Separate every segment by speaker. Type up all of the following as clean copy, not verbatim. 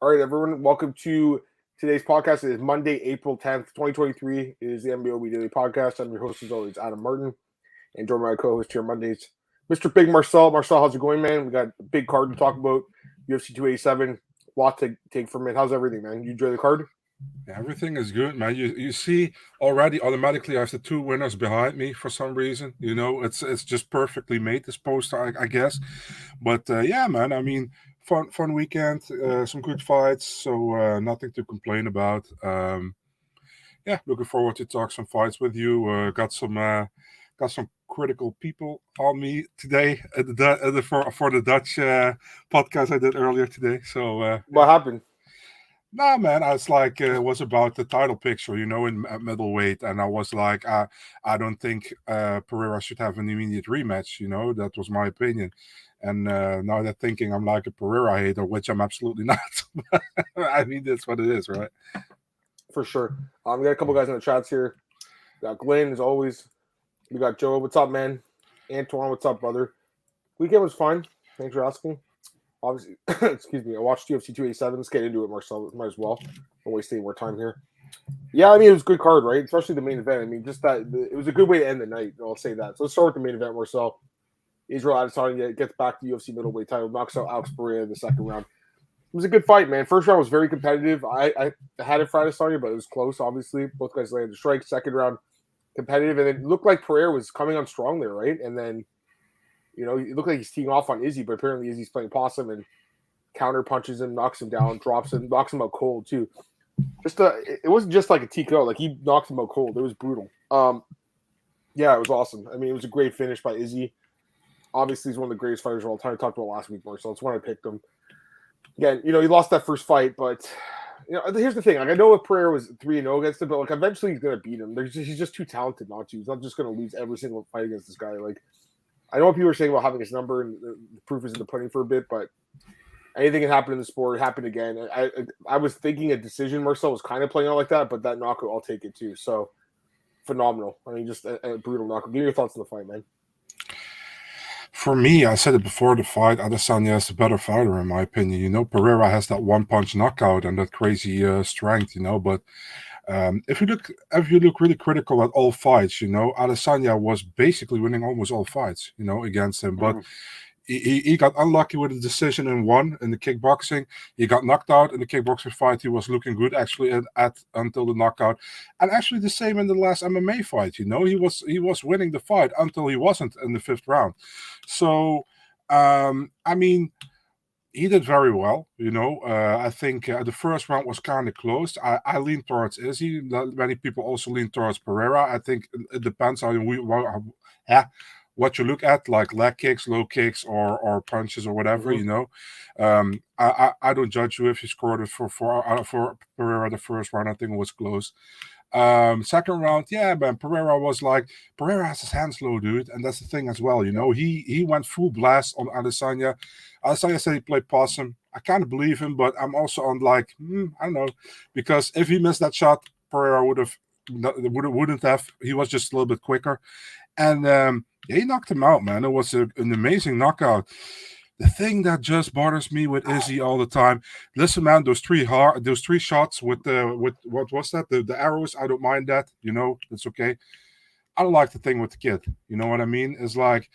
Speaker 1: All right, everyone, welcome to today's podcast. It is Monday, April 10th, 2023. It is the MMAOB Daily Podcast. I'm your host, as always, Adam Martin, and join my co-host here Mondays, Mr. Big Marcel. Marcel, how's it going, man? We got a big card to talk about, UFC 287. A lot to take from it. How's everything, man? You enjoy the card?
Speaker 2: Everything is good, man. You see already automatically I have the two winners behind me for some reason. It's just perfectly made, this poster, I guess. But yeah, man. I mean, fun weekend, some good fights, so nothing to complain about. Yeah, looking forward to talk some fights with you. Got some critical people on me today for the Dutch podcast I did earlier today. So
Speaker 1: What happened?
Speaker 2: nah, man, I was like, it was about the title picture, at middleweight, and I was like, I don't think Pereira should have an immediate rematch. That was my opinion. And now they're thinking I'm like a Pereira hater, which I'm absolutely not. I mean, that's what it is, right?
Speaker 1: For sure. We got a couple guys in the chats here. We got Glenn, as always. We got Joe. What's up, man? Antoine, what's up, brother? Weekend was fun. Thanks for asking. Obviously, excuse me. I watched UFC 287. Let's get into it, Marcel. Might as well. Don't waste any more time here. Yeah, I mean, it was a good card, right? Especially the main event. I mean, just that it was a good way to end the night. I'll say that. So let's start with the main event, Marcel. Israel Adesanya gets back to the UFC middleweight title, knocks out Alex Pereira in the second round. It was a good fight, man. First round was very competitive. I had it for Adesanya, but it was close, obviously. Both guys landed strikes. Second round, competitive. And it looked like Pereira was coming on strong there, right? And then, it looked like he's teeing off on Izzy, but apparently Izzy's playing possum and counter punches him, knocks him down, drops him, knocks him out cold, too. It wasn't just like a TKO. Like, he knocked him out cold. It was brutal. Yeah, it was awesome. I mean, it was a great finish by Izzy. Obviously, he's one of the greatest fighters of all time. I talked about last week, Marcel. It's when I picked him. Again, he lost that first fight, but here's the thing. Like, I know if Pereira was 3-0 against him, but like eventually he's gonna beat him. He's just too talented not to. He's not just gonna lose every single fight against this guy. Like, I know what people are saying about having his number, and the proof is in the pudding for a bit, but anything can happen in the sport. It happened again. I was thinking a decision. Marcel was kind of playing out like that, but that knockout, I'll take it too. So phenomenal. I mean, just a brutal knockout. Give me your thoughts on the fight, man.
Speaker 2: For me, I said it before the fight, Adesanya is the better fighter, in my opinion. Pereira has that one-punch knockout and that crazy strength, but if you look really critical at all fights, Adesanya was basically winning almost all fights, against him. But he got unlucky with a decision in one in the kickboxing. He got knocked out in the kickboxing fight. He was looking good actually at until the knockout, and actually the same in the last MMA fight. He was winning the fight until he wasn't in the fifth round. So I mean, he did very well. I think the first round was kind of close. I lean towards Izzy. Many people also lean towards Pereira. I think it depends on what you look at, like leg kicks, low kicks, or punches or whatever. I don't judge you if you scored it for Pereira the first round. I think it was close. Second round, yeah, man. Pereira has his hands low, dude, and that's the thing as well. He went full blast on Adesanya. Adesanya said he played possum. I kind of believe him, but I'm also on I don't know, because if he missed that shot, Pereira wouldn't have. He was just a little bit quicker, and he knocked him out, man. It was an amazing knockout. The thing that just bothers me with Izzy all the time, listen, man, those three shots with what was that? The arrows, I don't mind that. It's okay. I don't like the thing with the kid. You know what I mean? It's like,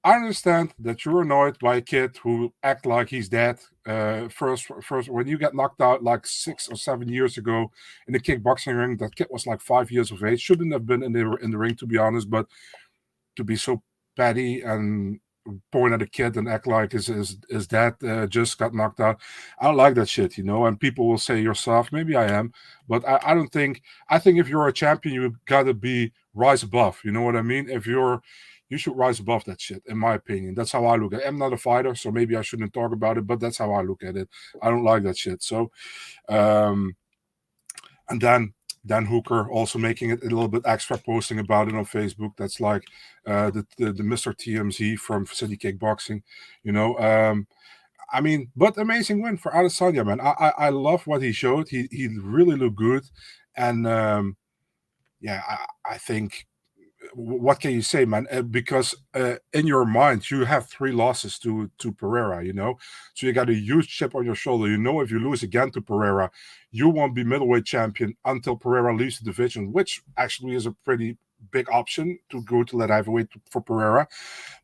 Speaker 2: I understand that you're annoyed by a kid who act like he's dead. First, when you get knocked out like 6 or 7 years ago in the kickboxing ring, that kid was like 5 years of age. Shouldn't have been in the ring, to be honest, but to be so petty and point at a kid and act like his dad just got knocked out. I don't like that shit, and people will say you're soft. Maybe I am, but I don't think. I think if you're a champion, you gotta rise above. You know what I mean? You should rise above that shit, in my opinion. That's how I look at it. I'm not a fighter, so maybe I shouldn't talk about it, but that's how I look at it. I don't like that shit. So, and then Dan Hooker also making it a little bit extra, posting about it on Facebook. That's like the Mr. TMZ from City Kickboxing, I mean, but amazing win for Adesanya, man. I love what he showed. He really looked good, and yeah, I think what can you say, man? Because in your mind, you have 3 losses to Pereira, so you got a huge chip on your shoulder. If you lose again to Pereira, you won't be middleweight champion until Pereira leaves the division, which actually is a pretty big option to go to light heavyweight for Pereira.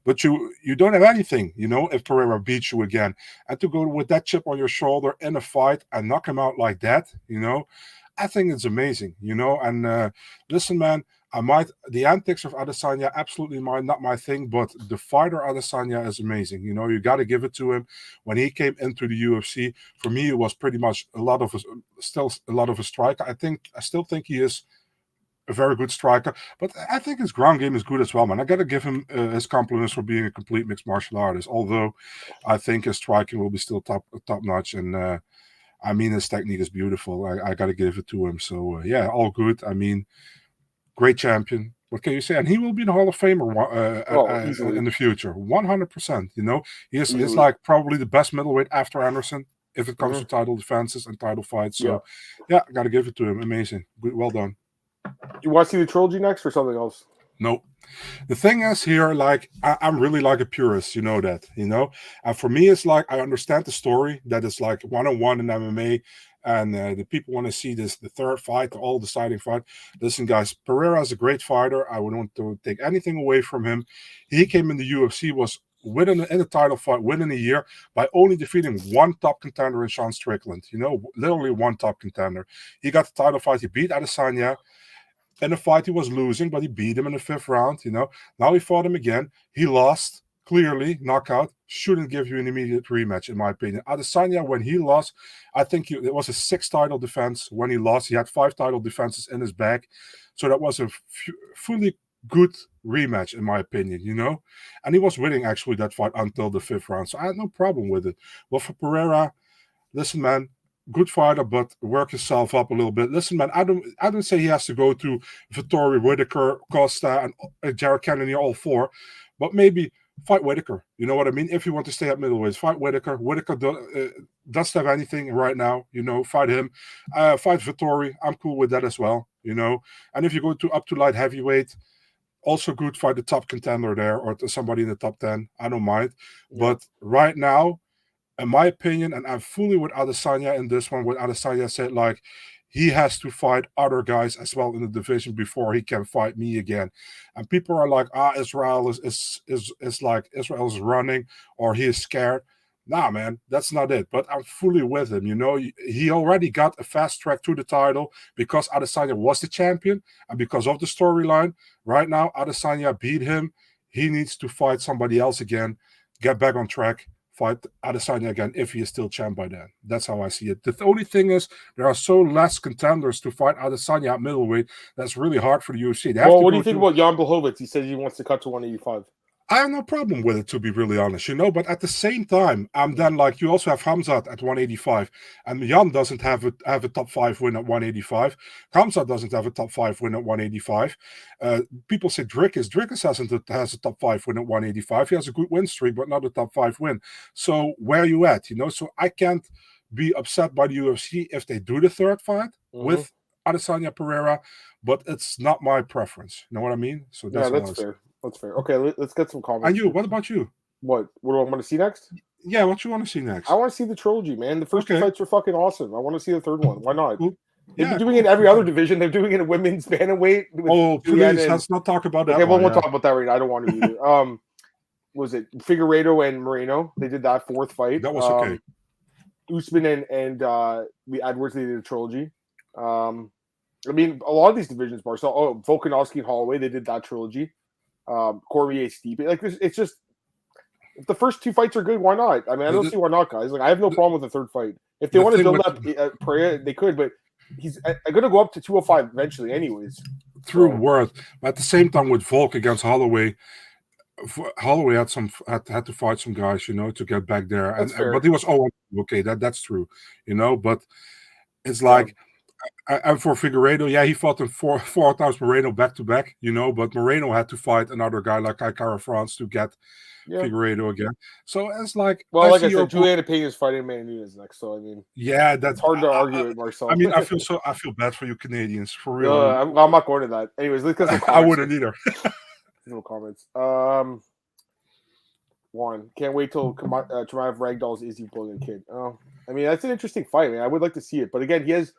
Speaker 2: But you don't have anything, if Pereira beats you again, and to go with that chip on your shoulder in a fight and knock him out like that, I think it's amazing, And listen, man, the antics of Adesanya absolutely not my thing, but the fighter Adesanya is amazing. You got to give it to him. When he came into the UFC, for me, it was pretty much still a lot of a striker. I still think he is a very good striker, but I think his ground game is good as well, man. I got to give him his compliments for being a complete mixed martial artist. Although I think his striking will be still top notch, and his technique is beautiful. I got to give it to him. So yeah, all good. Great champion. What can you say? And he will be the Hall of Famer in the future, 100%. He's like probably the best middleweight after Anderson if it comes to title defenses and title fights. So yeah, I got to give it to him. Amazing. Good, well done.
Speaker 1: You want to see the trilogy next or something else?
Speaker 2: No. The thing is here, like, I'm really like a purist, that, and for me, it's like, I understand the story that it's like 1-on-1 in MMA, and the people want to see the third fight, the all-deciding fight. Listen, guys, Pereira is a great fighter. I wouldn't want to take anything away from him. He came in the UFC, was in a title fight within a year by only defeating one top contender in Sean Strickland, literally one top contender. He got the title fight. He beat Adesanya. In a fight he was losing, but he beat him in the 5th round, Now he fought him again. He lost, clearly, knockout. Shouldn't give you an immediate rematch, in my opinion. Adesanya, when he lost, I think it was a 6th title defense when he lost. He had 5 title defenses in his bag. So that was a fully good rematch, in my opinion, And he was winning, actually, that fight until the 5th round. So I had no problem with it. Well, for Pereira, listen, man, good fighter, but work himself up a little bit. Listen, man, I don't say he has to go to Vettori, Whitaker, Costa, and Jared Kennedy, all 4, but maybe fight Whitaker. You know what I mean? If you want to stay at middleweight, fight Whitaker. Whitaker doesn't have anything right now. Fight him. Fight Vettori. I'm cool with that as well. And if you go up to light heavyweight, also good. Fight the top contender there or somebody in the top 10. I don't mind. Yeah. But right now, in my opinion, and I'm fully with Adesanya in this one, what Adesanya said, like, he has to fight other guys as well in the division before he can fight me again. And people are like, Israel is like, Israel is running or he is scared. Nah, man, that's not it. But I'm fully with him. He already got a fast track to the title because Adesanya was the champion. And because of the storyline, right now, Adesanya beat him. He needs to fight somebody else again, get back on track, fight Adesanya again if he is still champ by then. That's how I see it. The only thing is there are so less contenders to fight Adesanya at middleweight. That's really hard for the UFC.
Speaker 1: What do you think about Jan Blachowicz? He says he wants to cut to 185.
Speaker 2: I have no problem with it, to be really honest, But at the same time, I'm then like, you also have Khamzat at 185, and Jan doesn't have a top 5 win at 185. Khamzat doesn't have a top 5 win at 185. People say Drickus has a top 5 win at 185. He has a good win streak, but not a top 5 win. So where are you at? So I can't be upset by the UFC if they do the third fight with Adesanya Pereira, but it's not my preference. You know what I mean? So
Speaker 1: that's fair. That's fair. Okay, let's get some comments.
Speaker 2: And you, what about you?
Speaker 1: What do I want to see next?
Speaker 2: Yeah, what you want to see next?
Speaker 1: I want to see the trilogy, man. The first 2 fights are fucking awesome. I want to see the third one. Why not?
Speaker 2: Cool.
Speaker 1: They've been doing it in every other division. They're doing it in women's bantamweight.
Speaker 2: Oh, please, let's not talk about that.
Speaker 1: Okay, we'll talk about that right now. I don't want to either. Was it Figueiredo and Moreno? They did that 4th fight.
Speaker 2: That was okay.
Speaker 1: Usman and Edwards, they did a trilogy. A lot of these divisions, Marcel. Volkanovski and Holloway, they did that trilogy. Cormier, Stipe, like this, it's just if the first 2 fights are good, why not? I don't see why not, guys. Like I have no problem with the third fight. If they want to build up Pereira, they could, but he's going to go up to 205 eventually, anyways.
Speaker 2: Through worth, but at the same time with Volk against Holloway had to fight some guys, to get back there, but he was okay. That's true, but it's like. And for Figueiredo, yeah, he fought in four times Moreno back to back, but Moreno had to fight another guy like Cara France to get Figueiredo again. So it's like,
Speaker 1: well, like I said, Juliana Pena is fighting Manny Nunes next. So I mean,
Speaker 2: yeah,
Speaker 1: that's hard to argue with Marcel.
Speaker 2: I mean, I feel bad for you Canadians for real.
Speaker 1: I'm not going to that. Anyways, let's get some comments.
Speaker 2: I wouldn't either.
Speaker 1: No comments. One, can't wait till Chimaev ragdolls Izzy blowing a kid. Oh, I mean, that's an interesting fight, man. I would like to see it, but again, he has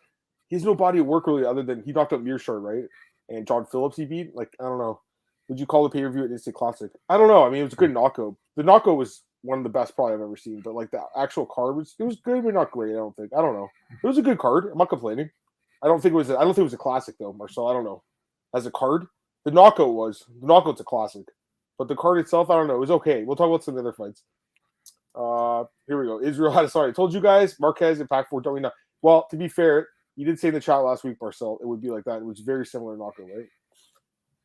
Speaker 1: no body of work really, other than he knocked out Mearshart, right? And John Phillips he beat. Like, I don't know. Would you call the pay-per-view an instant classic? I don't know. I mean, it was a good knockout. The knockout was one of the best probably I've ever seen, but like the actual card was good, but not great. I don't think. I don't know. It was a good card. I'm not complaining. I don't think it was a classic though, Marcel. I don't know. As a card, the knockout's a classic. But the card itself, I don't know. It was okay. We'll talk about some other fights. Here we go. Israel Adesanya. I told you guys, Marquez and Pac 4 don't we know. Well, to be fair, you did say in the chat last week, Marcel, it would be like that. It was very similar knockout, right?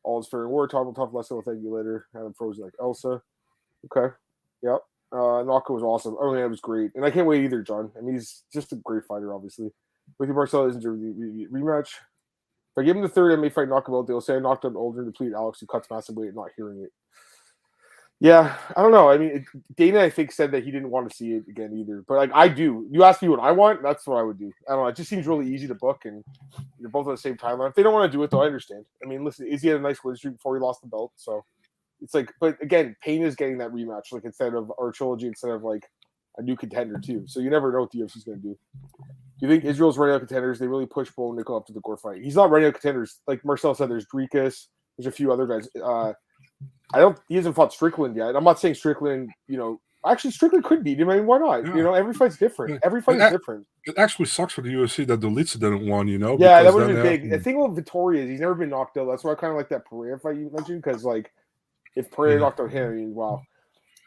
Speaker 1: All is fair in war. Talk about tough lesson. We'll thank you later. Adam frozen like Elsa. Okay. Yep. Knockout was awesome. Oh, yeah, it was great. And I can't wait either, John. I mean, he's just a great fighter, obviously. With you, Marcel, isn't there a rematch? If I give him the third MMA fight knockout, they'll say I knocked out an older and depleted Alex who cuts massive weight, not hearing it. Yeah, I don't know. I mean, Dana, I think, said that he didn't want to see it again either. But like, I do. You ask me what I want, that's what I would do. I don't know. It just seems really easy to book, and you're both on the same timeline. If they don't want to do it, though, I understand. I mean, listen, Izzy had a nice win streak before he lost the belt, so it's like. But again, Payne is getting that rematch, like instead of our trilogy, instead of like a new contender too. So you never know what the UFC is going to do. Do you think Israel's running out contenders? They really push Bo Nickel up to the Gore fight. He's not running out contenders. Like Marcel said, there's Dricus. There's a few other guys. He hasn't fought Strickland yet. I'm not saying Strickland, actually Strickland could beat him. I mean, why not?
Speaker 2: Yeah.
Speaker 1: Every fight's different. Every fight is different.
Speaker 2: It actually sucks for the UFC that the Litsa didn't win,
Speaker 1: Yeah, that would have been big. The thing with Vittoria is he's never been knocked out. That's why I kind of like that Pereira fight you mentioned, because like if Pereira knocked out him, I mean, wow.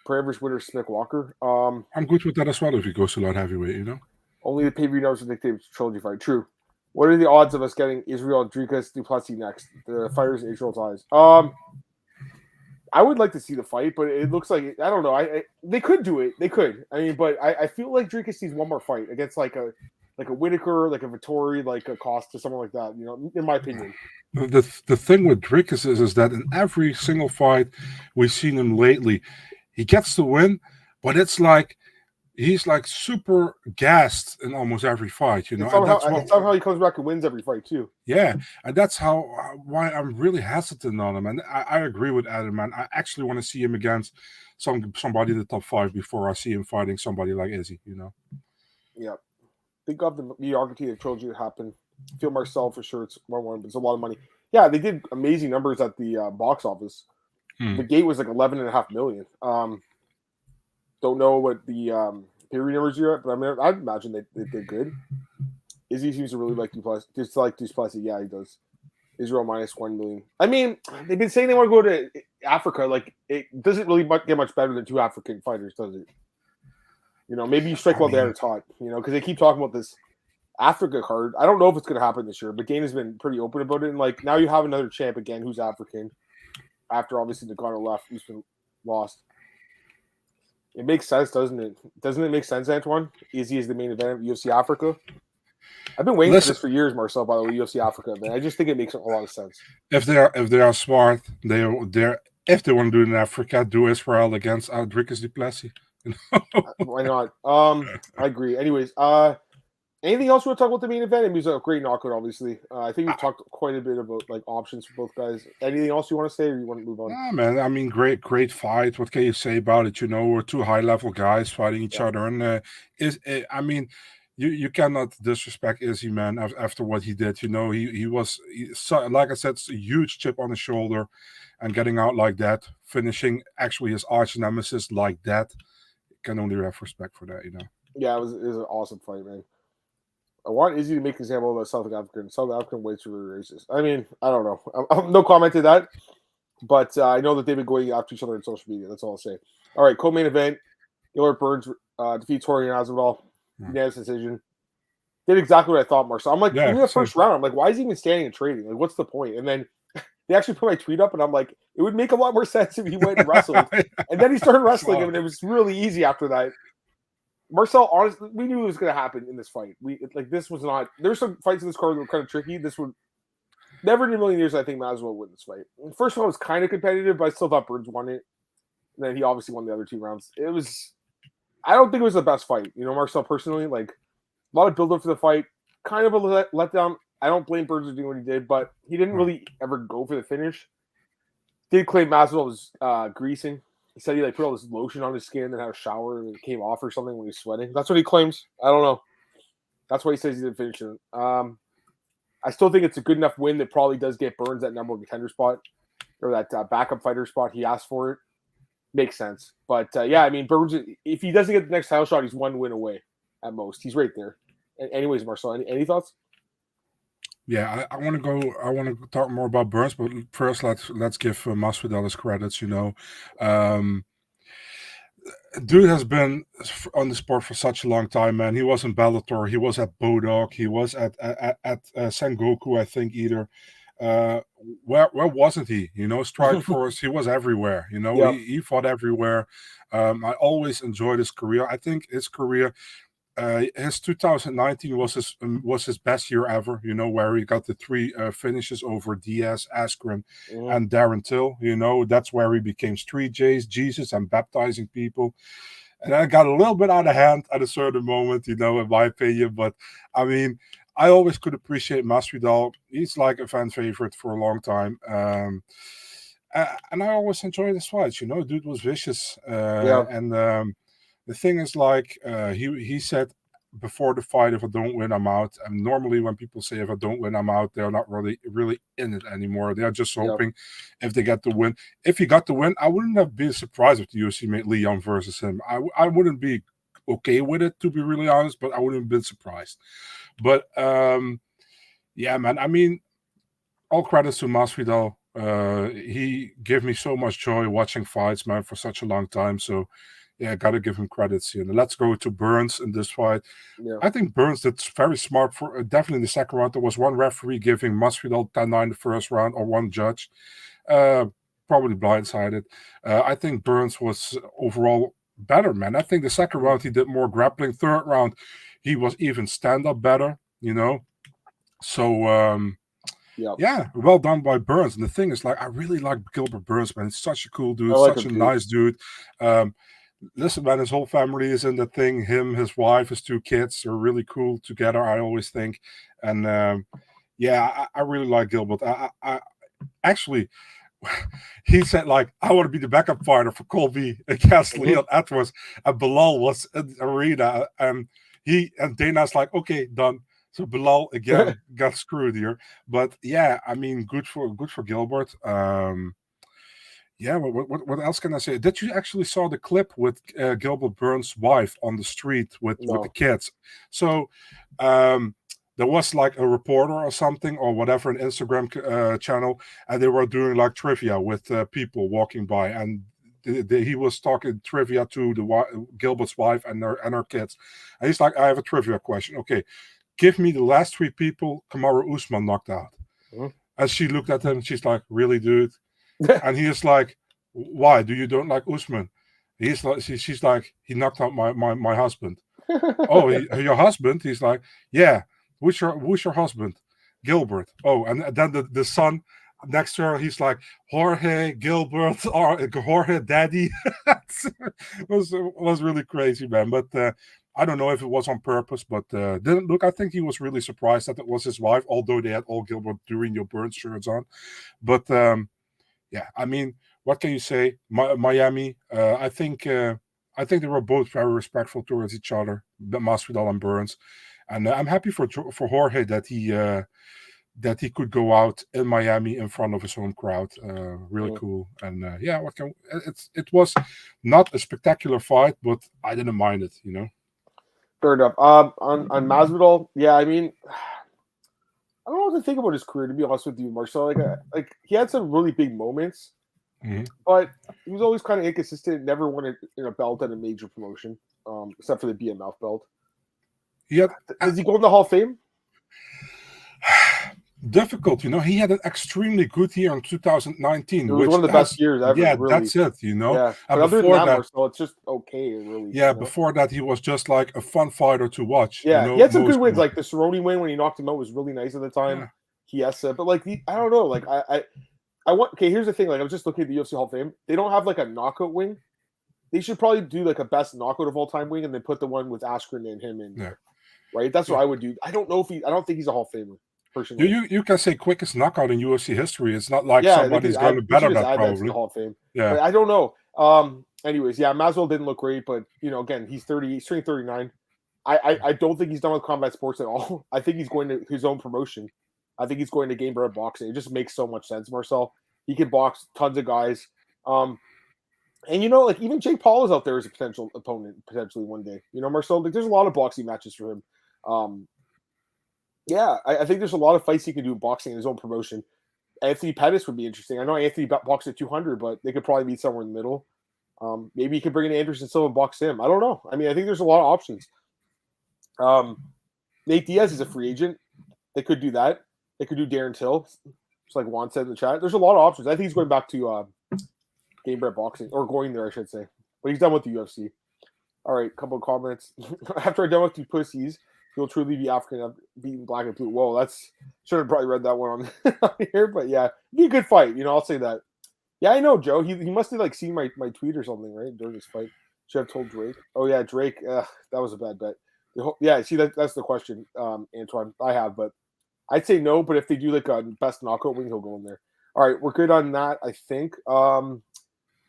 Speaker 1: Pereira versus winner Smith Walker.
Speaker 2: I'm good with that as well if he goes to light heavyweight,
Speaker 1: Only the pay-per-view numbers will dictate trilogy fight. True. What are the odds of us getting Israel Dricus Duplessis next? The fighters in Israel's eyes. I would like to see the fight, but it looks like I don't know. They could do it. They could. I mean, but I feel like Dricus needs one more fight against like a Whitaker, like a Vittori, like a Costa, someone like that. In my opinion.
Speaker 2: The thing with Dricus is that in every single fight we've seen him lately, he gets the win, but it's like he's like super gassed in almost every fight,
Speaker 1: and somehow he comes back and wins every fight too.
Speaker 2: Yeah, and that's why I'm really hesitant on him. And I agree with Adam, man. I actually want to see him against somebody in the top 5 before I see him fighting somebody like Izzy.
Speaker 1: Yeah, think of the mediocrity of trilogy that happened. Phil Marcel for sure. It's 1-1, but it's a lot of money. Yeah, they did amazing numbers at the box office. The gate was like 11.5 million. Don't know what the pay-per-view numbers are, but I mean, I'd imagine they did good. Izzy seems to really like Duplessis. Yeah, he does. Israel -1 million. I mean, they've been saying they want to go to Africa. Like, it doesn't really get much better than 2 African fighters, does it? Maybe you strike while the iron's hot. Because they keep talking about this Africa card. I don't know if it's going to happen this year, but Dana's been pretty open about it. And like now you have another champ again who's African. After obviously Nagano left, who's been lost. It makes sense, doesn't it? Doesn't it make sense, Antoine? Izzy is the main event of UFC Africa. I've been waiting for this for years, Marcel. By the way, UFC Africa, man. I just think it makes a lot of sense.
Speaker 2: If they are smart, if they want to do it in Africa, do Israel against Dricus Duplessis.
Speaker 1: Why not? I agree. Anyways, anything else we want to talk about the main event? It was a great knockout, obviously. I think we've talked quite a bit about like options for both guys. Anything else you want to say, or you want to move on?
Speaker 2: Yeah, man. I mean, great fight. What can you say about it? We're 2 high-level guys fighting each other, and I mean, you cannot disrespect Izzy, man. After what he did, he was like I said, a huge chip on his shoulder, and getting out like that, finishing actually his arch nemesis like that, can only have respect for that,
Speaker 1: Yeah, it was an awesome fight, man. I want Izzy to make an example of a South African. South African weights are really racist. I mean, I don't know. I'm no comment to that, but I know that they've been going after each other on social media. That's all I'll say. All right, co-main event. Gilbert Burns defeats Jorge Masvidal. Unanimous decision. Did exactly what I thought, Marcel. I'm like, in the first round, I'm like, why is he even standing and trading? Like, what's the point? And then they actually put my tweet up, and I'm like, it would make a lot more sense if he went and wrestled. And then he started wrestling him, and it was really easy after that. Marcel, honestly, we knew it was going to happen in this fight. This was not. There's some fights in this card that were kind of tricky. This one, never in a million years, I think Masvidal would win this fight. First of all, it was kind of competitive, but I still thought Burns won it. And then he obviously won the other 2 rounds. It was, I don't think it was the best fight. Marcel personally, like a lot of build up for the fight, kind of a letdown. I don't blame Burns for doing what he did, but he didn't really ever go for the finish. Did claim Masvidal was greasing. He said he put all this lotion on his skin and had a shower and it came off or something when he was sweating. That's what he claims. I don't know. That's why he says he didn't finish it. I still think it's a good enough win that probably does get Burns that number 1 contender spot or that backup fighter spot. He asked for it. Makes sense. But Burns, if he doesn't get the next title shot, he's 1 win away at most. He's right there. Anyways, Marcel, any thoughts?
Speaker 2: Yeah, I want to talk more about Burns, but first let's give Masvidal his credits. Dude has been on the sport for such a long time, man. He was in Bellator, he was at Bodog, he was at Sengoku, I think either. Where wasn't he? Strike Force, he was everywhere.
Speaker 1: Yep.
Speaker 2: He fought everywhere. I always enjoyed his career. I think his career. His 2019 was his best year ever, where he got the 3 finishes over Diaz, Askren, and Darren Till. That's where he became Street Jesus, and baptizing people. And that got a little bit out of hand at a certain moment, in my opinion. But I mean, I always could appreciate Masvidal. He's like a fan favorite for a long time. And I always enjoyed his fights. Dude was vicious. And the thing is, he said before the fight, if I don't win, I'm out. And normally when people say if I don't win, I'm out, they're not really in it anymore. They're just hoping if they get the win. If he got the win, I wouldn't have been surprised if the UFC made Leon versus him. I wouldn't be okay with it, to be really honest, but I wouldn't have been surprised. But, yeah, man, I mean, all credits to Masvidal. He gave me so much joy watching fights, man, for such a long time. So, yeah, I got to give him credits here. Let's go to Burns in this fight.
Speaker 1: Yeah.
Speaker 2: I think Burns did very smart for definitely in the second round. There was one referee giving Masvidal 10-9 the first round, or one judge. Probably blindsided. I think Burns was overall better, man. I think the second round he did more grappling. Third round he was even stand-up better, So, yeah, well done by Burns. And the thing is, I really like Gilbert Burns, man. He's such a cool dude, such a nice dude. Listen, man, his whole family is in the thing. Him, his wife, his 2 kids are really cool together, I always think. And I really like Gilbert. I actually, he said, I want to be the backup fighter for Colby against Leon Edwards. And Bilal was in the arena. And Dana's like, okay, done. So Bilal again got screwed here. But yeah, I mean, good for Gilbert. Yeah, what else can I say? Did you actually saw the clip with Gilbert Burns' wife on the street with the kids? So there was a reporter or something or whatever, an Instagram channel, and they were doing trivia with people walking by, and he was talking trivia to Gilbert's wife and her kids, and he's like, I have a trivia question. Okay, give me the last 3 people Kamaru Usman knocked out. And she looked at him, she's like, really, dude? And he is like, why? Do you don't like Usman? He's like, she's like, he knocked out my husband. Oh, your husband? He's like, yeah. Who's your husband? Gilbert. Oh, and then the son next to her, he's like, Jorge, Gilbert, or Jorge, Daddy. was really crazy, man. But I don't know if it was on purpose, but didn't look. I think he was really surprised that it was his wife, although they had all Gilbert during your Burns shirts on. But yeah, I mean, what can you say? Miami, I think they were both very respectful towards each other, Masvidal and Burns, and I'm happy for Jorge that he could go out in Miami in front of his home crowd. Really cool, and yeah, it was not a spectacular fight, but I didn't mind it,
Speaker 1: Fair enough. On Masvidal, yeah, I mean, I don't know what to think about his career, to be honest with you, Marcel. Like he had some really big moments, but he was always kind of inconsistent. Never won a belt at a major promotion, except for the BMF belt.
Speaker 2: Yeah,
Speaker 1: does he go in the Hall of Fame?
Speaker 2: difficult. He had an extremely good year in
Speaker 1: It
Speaker 2: 2019,
Speaker 1: was one
Speaker 2: which
Speaker 1: of the best years ever, really.
Speaker 2: that's it.
Speaker 1: Yeah,
Speaker 2: And
Speaker 1: but other than
Speaker 2: before
Speaker 1: that,
Speaker 2: that,
Speaker 1: Marcel, it's just okay, really.
Speaker 2: before that, he was just like a fun fighter to watch.
Speaker 1: Yeah, he had some good wins.
Speaker 2: Mostly.
Speaker 1: Like the Cerrone win when he knocked him out was really nice at the time.
Speaker 2: Yeah.
Speaker 1: But like I don't know. Like I want. Okay, here's the thing. Like I was just looking at the UFC Hall of Fame. They don't have like a knockout wing. They should probably do like a best knockout of all time wing, and then put the one with Askren and him in there. Right? That's what I would do. I don't know if I don't think he's a Hall of Famer personally.
Speaker 2: You can say quickest knockout in UFC history. It's not like somebody's going to better that probably.
Speaker 1: That to the Hall of Fame.
Speaker 2: Yeah,
Speaker 1: but I don't know. Anyways, yeah, Masvidal didn't look great, but again, he's 30, he's turning 39. I don't think he's done with combat sports at all. I think he's going to his own promotion. I think he's going to Gilbert boxing. It just makes so much sense, Marcel. He can box tons of guys. And like even Jake Paul is out there as a potential opponent, potentially one day. Marcel, like there's a lot of boxing matches for him. I think there's a lot of fights he can do in boxing in his own promotion. Anthony Pettis would be interesting. I know Anthony boxed at 200, but they could probably meet somewhere in the middle. Maybe you could bring in Anderson Silva and box him. I don't know. I mean, I think there's a lot of options. Nate Diaz is a free agent. They could do that. They could do Darren Till, just like Juan said in the chat. There's a lot of options. I think he's going back to Gilbert boxing, or going there, I should say. But he's done with the UFC. All right, couple of comments. After I'm done with you pussies, you'll truly be African, beating black and blue. Whoa, that's should have probably read that one on here, but yeah, be a good fight. I'll say that. Yeah, I know, Joe. He must have like seen my tweet or something, right, during this fight. Should have told Drake. Oh yeah, Drake. That was a bad bet. Yeah, see that's the question, Antoine. I have, but I'd say no. But if they do like a best knockout wing, he'll go in there. All right, we're good on that, I think.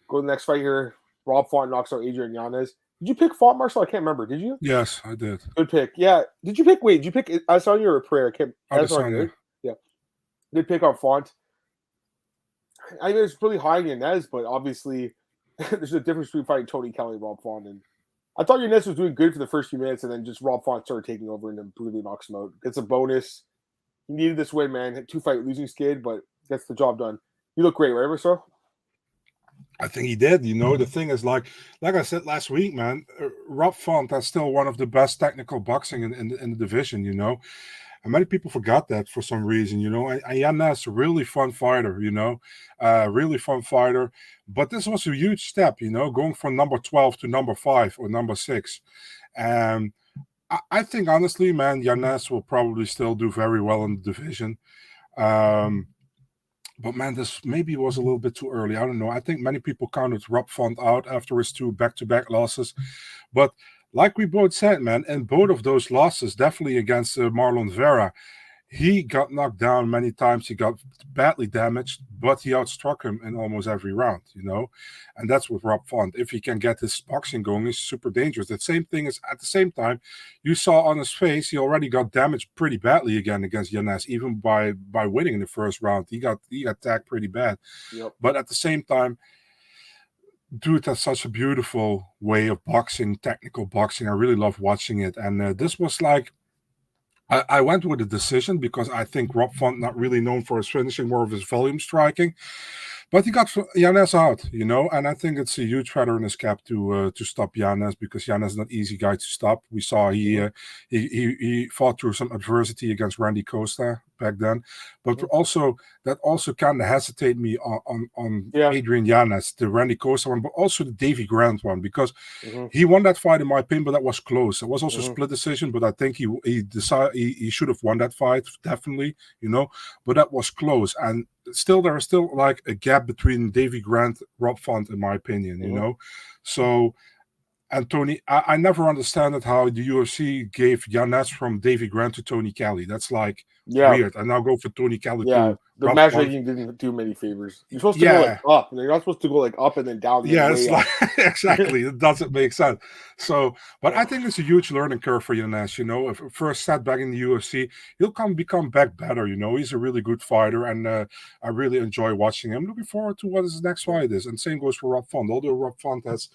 Speaker 1: Go to the next fight here. Rob Font knocks out Adrian Yanez. Did you pick Font, Marcel? I can't remember. Did you?
Speaker 2: Yes, I did.
Speaker 1: Good pick. Yeah. Did you pick? Wait, did you pick Adesanya or Pereira?
Speaker 2: Adesanya.
Speaker 1: Yeah. Good pick on Font. I mean, it's really high in Yanez, but obviously there's a difference between fighting Tony Kelly and Rob Font. And I thought Yanez was doing good for the first few minutes, and then just Rob Font started taking over and then brutally knocks him out. Gets a bonus. He needed this win, man. 2-fight losing skid, but gets the job done. You look great, right, Marcel?
Speaker 2: I think he did. The thing is, like I said last week, man, Rob Font is still one of the best technical boxing in the division, And many people forgot that for some reason, And Yanez, a really fun fighter, really fun fighter. But this was a huge step, going from number 12 to number 5 or number 6. And I think, honestly, man, Yanez will probably still do very well in the division. But man, this maybe was a little bit too early. I don't know. I think many people counted Rob Font out after his 2 back-to-back losses. But like we both said, man, in both of those losses, definitely against Marlon Vera, he got knocked down many times. He got badly damaged, but he outstruck him in almost every round, And that's with Rob Font. If he can get his boxing going, he's super dangerous. The same thing is, at the same time, you saw on his face, he already got damaged pretty badly again against Yanez, even by winning in the first round. He got tagged pretty bad.
Speaker 1: Yep.
Speaker 2: But at the same time, dude has such a beautiful way of boxing, technical boxing. I really love watching it. And this was like, I went with a decision because I think Rob Font not really known for his finishing, more of his volume striking. But he got Yanez out, and I think it's a huge feather in his cap to stop Yanez, because Yanez is not an easy guy to stop. We saw he fought through some adversity against Randy Costa back then, but also kind of hesitate me on Adrian Yanez, the Randy Costa one, but also the Davy Grant one, because he won that fight in my opinion, but that was close. It was also a split decision, but I think he decided he should have won that fight, definitely, but that was close. And still, there is still like a gap between Davy Grant, Rob Font, in my opinion, So, and Tony, I never understood how the UFC gave Yanez from Davy Grant to Tony Kelly. That's like weird. And now go for Tony Kelly.
Speaker 1: Yeah, the matchmaking didn't do many favors. You're supposed to go like up. You're not supposed to go like up and then down.
Speaker 2: It's like exactly. It doesn't make sense. So, but I think it's a huge learning curve for Yanez. If first setback in the UFC, he'll become back better. He's a really good fighter, and I really enjoy watching him. Looking forward to what his next fight is. And same goes for Rob Font. Although Rob Font has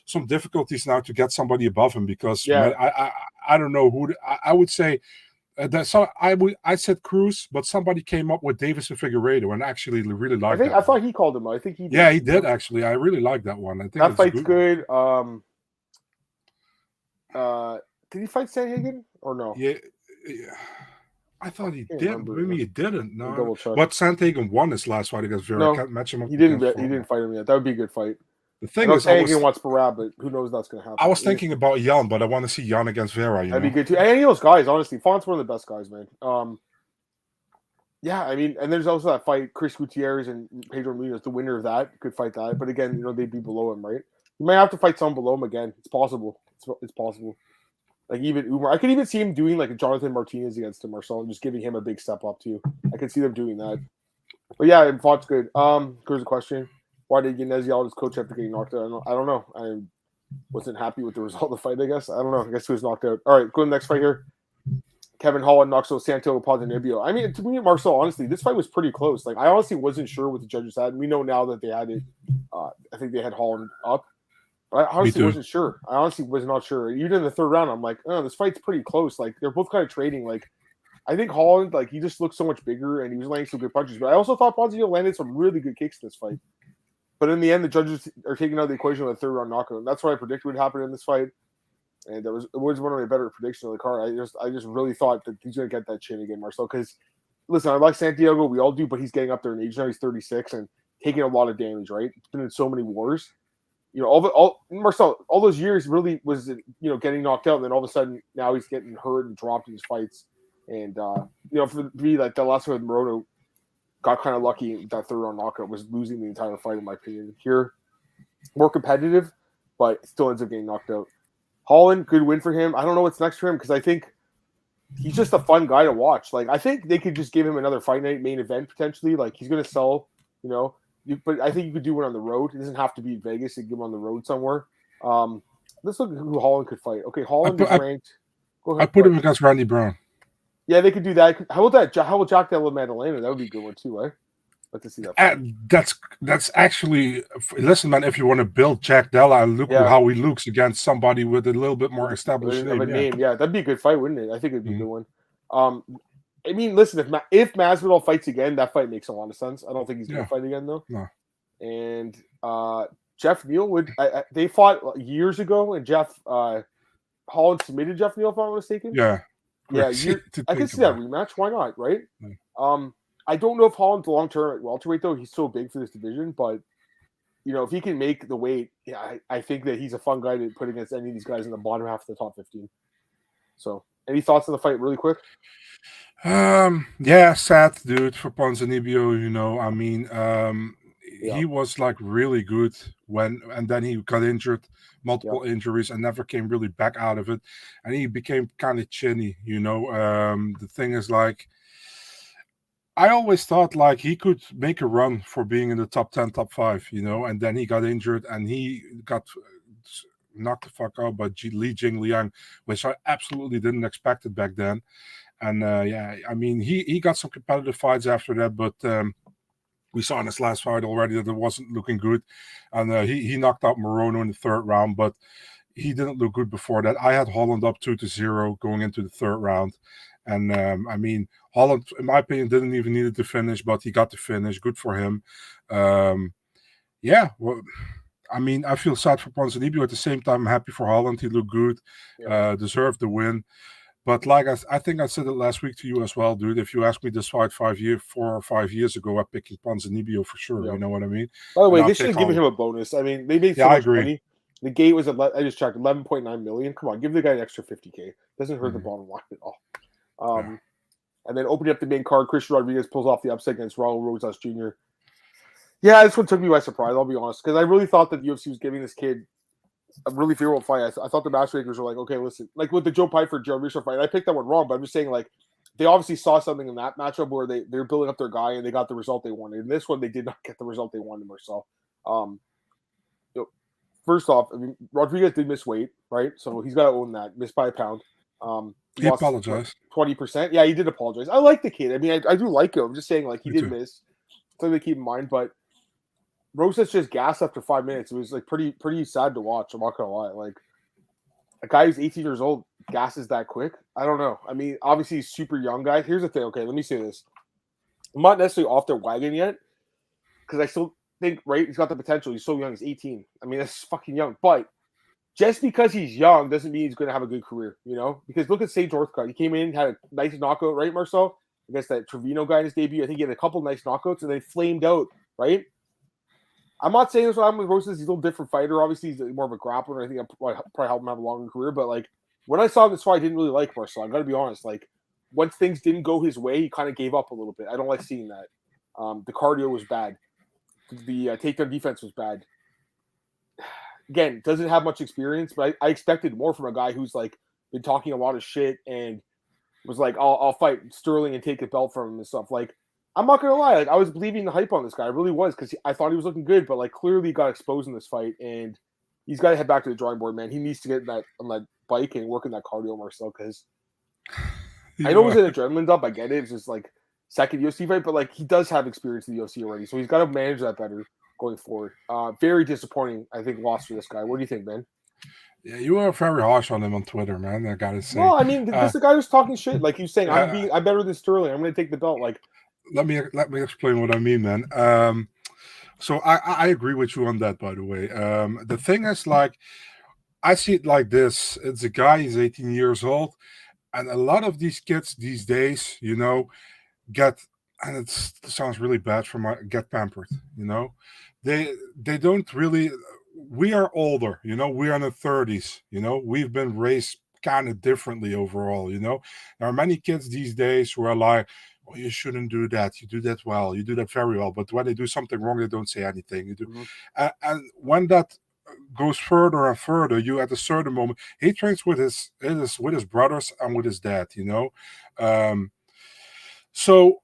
Speaker 2: some difficulties now to get somebody above him, because I don't know who I would say. I said Cruz, but somebody came up with Davis and Figueiredo, and actually really liked that.
Speaker 1: I thought he called him. I think he did.
Speaker 2: Yeah, he did actually. I really like that one. I think
Speaker 1: that fight's good. Did he fight Sanhagen or no?
Speaker 2: Yeah. I thought he
Speaker 1: can't
Speaker 2: did.
Speaker 1: remember.
Speaker 2: Maybe he didn't.
Speaker 1: Let me
Speaker 2: No.
Speaker 1: double check.
Speaker 2: But Santagan won his last fight against Vera.
Speaker 1: No,
Speaker 2: Can't match him up.
Speaker 1: he didn't.
Speaker 2: against
Speaker 1: He didn't
Speaker 2: Foreman.
Speaker 1: fight him yet. That would be a good fight.
Speaker 2: The
Speaker 1: I
Speaker 2: thing
Speaker 1: know
Speaker 2: is, I
Speaker 1: Santagan
Speaker 2: was,
Speaker 1: wants Barab, but who knows that's going to happen.
Speaker 2: I was thinking about Jan, but I want to see Jan against Vera. You
Speaker 1: That'd
Speaker 2: know,
Speaker 1: be good too. And any of those guys, honestly, Font's one of the best guys, man. Yeah, I mean, and there's also that fight, Chris Gutierrez and Pedro Munoz. The winner of that could fight that, but again, you know, they'd be below him, right? You might have to fight someone below him again. It's possible. It's possible. Like even Umar, I could even see him doing like a Jonathan Martinez against Marcel and just giving him a big step up too. I could see them doing that. But yeah, Font's good. Here's a question: why did Yanez yell at his coach after getting knocked out? I don't know. I wasn't happy with the result of the fight. I guess I don't know. I guess he was knocked out. All right, go to the next fight here. Kevin Holland knocks out Santiago Ponzinibbio. I mean, to me, Marcel, honestly, this fight was pretty close. Like, I honestly wasn't sure what the judges had. We know now that they had it. I think they had Holland up. But I honestly wasn't sure. I honestly was not sure. Even in the third round, I'm like, oh, this fight's pretty close. Like, they're both kind of trading. Like, I think Holland, like, he just looked so much bigger and he was landing some good punches. But I also thought Ponzinibbio landed some really good kicks in this fight. But in the end, the judges are taking out the equation with a third round knockout. And that's what I predicted would happen in this fight. And it was one of my better predictions of the card. I just really thought that he's going to get that chin again, Marcel. Because, listen, I like Santiago. We all do, but he's getting up there in age now. He's 36 and taking a lot of damage, right? He's been in so many wars. You know, Marcel, all those years really was, you know, getting knocked out. And then all of a sudden, now he's getting hurt and dropped in his fights. And, you know, for me, like the last one with Morono, got kind of lucky. That third round knockout was losing the entire fight, in my opinion. Here, more competitive, but still ends up getting knocked out. Holland, good win for him. I don't know what's next for him because I think he's just a fun guy to watch. Like, I think they could just give him another fight night main event potentially. Like, he's going to sell, you know. But I think you could do one on the road. It doesn't have to be Vegas. You can give him on the road somewhere. Let's look at who Holland could fight. Okay, Holland is ranked. Go ahead.
Speaker 2: I put him against Randy Brown.
Speaker 1: Yeah, they could do that. How about that? How about Jack Della Maddalena? That would be a good one too, eh? Like to see that.
Speaker 2: That's actually, listen, man. If you want to build Jack Della and look how he looks against somebody with a little bit more established name,
Speaker 1: yeah, that'd be a good fight, wouldn't it? I think it'd be a good one. I mean, listen, if Masvidal fights again, that fight makes a lot of sense. I don't think he's going to fight again though.
Speaker 2: No.
Speaker 1: And Jeff Neal would. They fought years ago, and Holland submitted Jeff Neal, if I'm not mistaken.
Speaker 2: Yeah.
Speaker 1: Yeah, I can see that rematch. Why not, right? Yeah. I don't know if Holland's long term at welterweight though. He's so big for this division, but you know if he can make the weight, yeah, I think that he's a fun guy to put against any of these guys in the bottom half of the top 15. So, any thoughts on the fight, really quick?
Speaker 2: Yeah, sad dude for Ponzinibbio. You know, I mean, he was like really good and then he got injured, multiple injuries, and never came really back out of it, and he became kind of chinny. You know, the thing is like, I always thought like he could make a run for being in the top 10, top 5. You know, and then he got injured and he got knocked the fuck out by Li Jingliang, which I absolutely didn't expect it back then. And yeah, I mean, he got some competitive fights after that, but we saw in his last fight already that it wasn't looking good. And he knocked out Morono in the third round, but he didn't look good before that. I had Holland up 2-0 going into the third round. And I mean, Holland, in my opinion, didn't even need it to finish, but he got the finish. Good for him. Yeah, well, I mean, I feel sad for Ponzinibbio. At the same time, I'm happy for Holland. He looked good, deserved the win. But like I think I said it last week to you as well, dude. If you asked me this fight 4 or 5 years ago, I'd pick Ponzinibbio for sure. You know what I mean?
Speaker 1: By the way, they should have given him a bonus. I mean, they made so much money. The gate was I just checked 11.9 million. Come on, give the guy an extra 50K. Doesn't hurt the bottom line at all. And then opening up the main card, Christian Rodriguez pulls off the upset against Raul Rosas Jr. Yeah, this one took me by surprise. I'll be honest, because I really thought that the UFC was giving this kid a really favorable fight. I thought the matchmakers were like, okay, listen, like with the Joe Pyfer Joe Rizzo fight, I picked that one wrong, but I'm just saying like they obviously saw something in that matchup where they're building up their guy and they got the result they wanted. In this one, they did not get the result they wanted, Marcel. You know, first off, I mean, Rodriguez did miss weight, right? So he's got to own that. Missed by a pound.
Speaker 2: He apologized.
Speaker 1: 20%. Yeah, he did apologize. I like the kid. I mean, I do like him. I'm just saying, like, he did miss. Something to keep in mind, but Rosas just gassed after 5 minutes. It was like pretty sad to watch. I'm not gonna lie. Like a guy who's 18 years old gasses that quick. I don't know. I mean, obviously he's super young guy. Here's the thing. Okay, let me say this. I'm not necessarily off their wagon yet because I still think he's got the potential. He's so young. He's 18. I mean, that's fucking young. But just because he's young doesn't mean he's going to have a good career, you know? Because look at Sage Northcutt. He came in, had a nice knockout, right, Marcel? Against that Trevino guy in his debut. I think he had a couple nice knockouts and then flamed out, right? I'm not saying this what happened with Rosas. He's a little different fighter. Obviously, he's more of a grappler. I think I'll probably help him have a longer career. But, like, when I saw this fight, I didn't really like Marcel. I got to be honest. Like, once things didn't go his way, he kind of gave up a little bit. I don't like seeing that. The cardio was bad. The takedown defense was bad. Again, doesn't have much experience, but I expected more from a guy who's, like, been talking a lot of shit and was like, I'll fight Sterling and take the belt from him and stuff. Like, I'm not gonna lie, like, I was believing the hype on this guy. I really was, because I thought he was looking good, but, like, clearly he got exposed in this fight, and he's got to head back to the drawing board, man. He needs to get on that bike and work in that cardio, Marcel, because I know it was an adrenaline dump. I get it. It's just, like, second UFC fight, but, like, he does have experience in the UFC already, so he's got to manage that better going forward. Very disappointing, I think, loss for this guy. What do you think, man?
Speaker 2: Yeah, you were very harsh on him on Twitter, man. I gotta say.
Speaker 1: Well, I mean, this is the guy who's talking shit. Like, he's saying, I'm better than Sterling. I'm going to take the belt. Like,
Speaker 2: let me explain what I mean, man. So I agree with you on that, by the way. The thing is, like, I see it like this. It's a guy, he's 18 years old, and a lot of these kids these days, you know, get, and it sounds really bad get pampered, you know. They don't really, we are older, you know, we are in the 30s, you know, we've been raised kind of differently overall, you know. There are many kids these days who are like, well, you shouldn't do that. You do that well. You do that very well. But when they do something wrong, they don't say anything. You do, and when that goes further and further, you at a certain moment, he trains with his brothers and with his dad. You know, so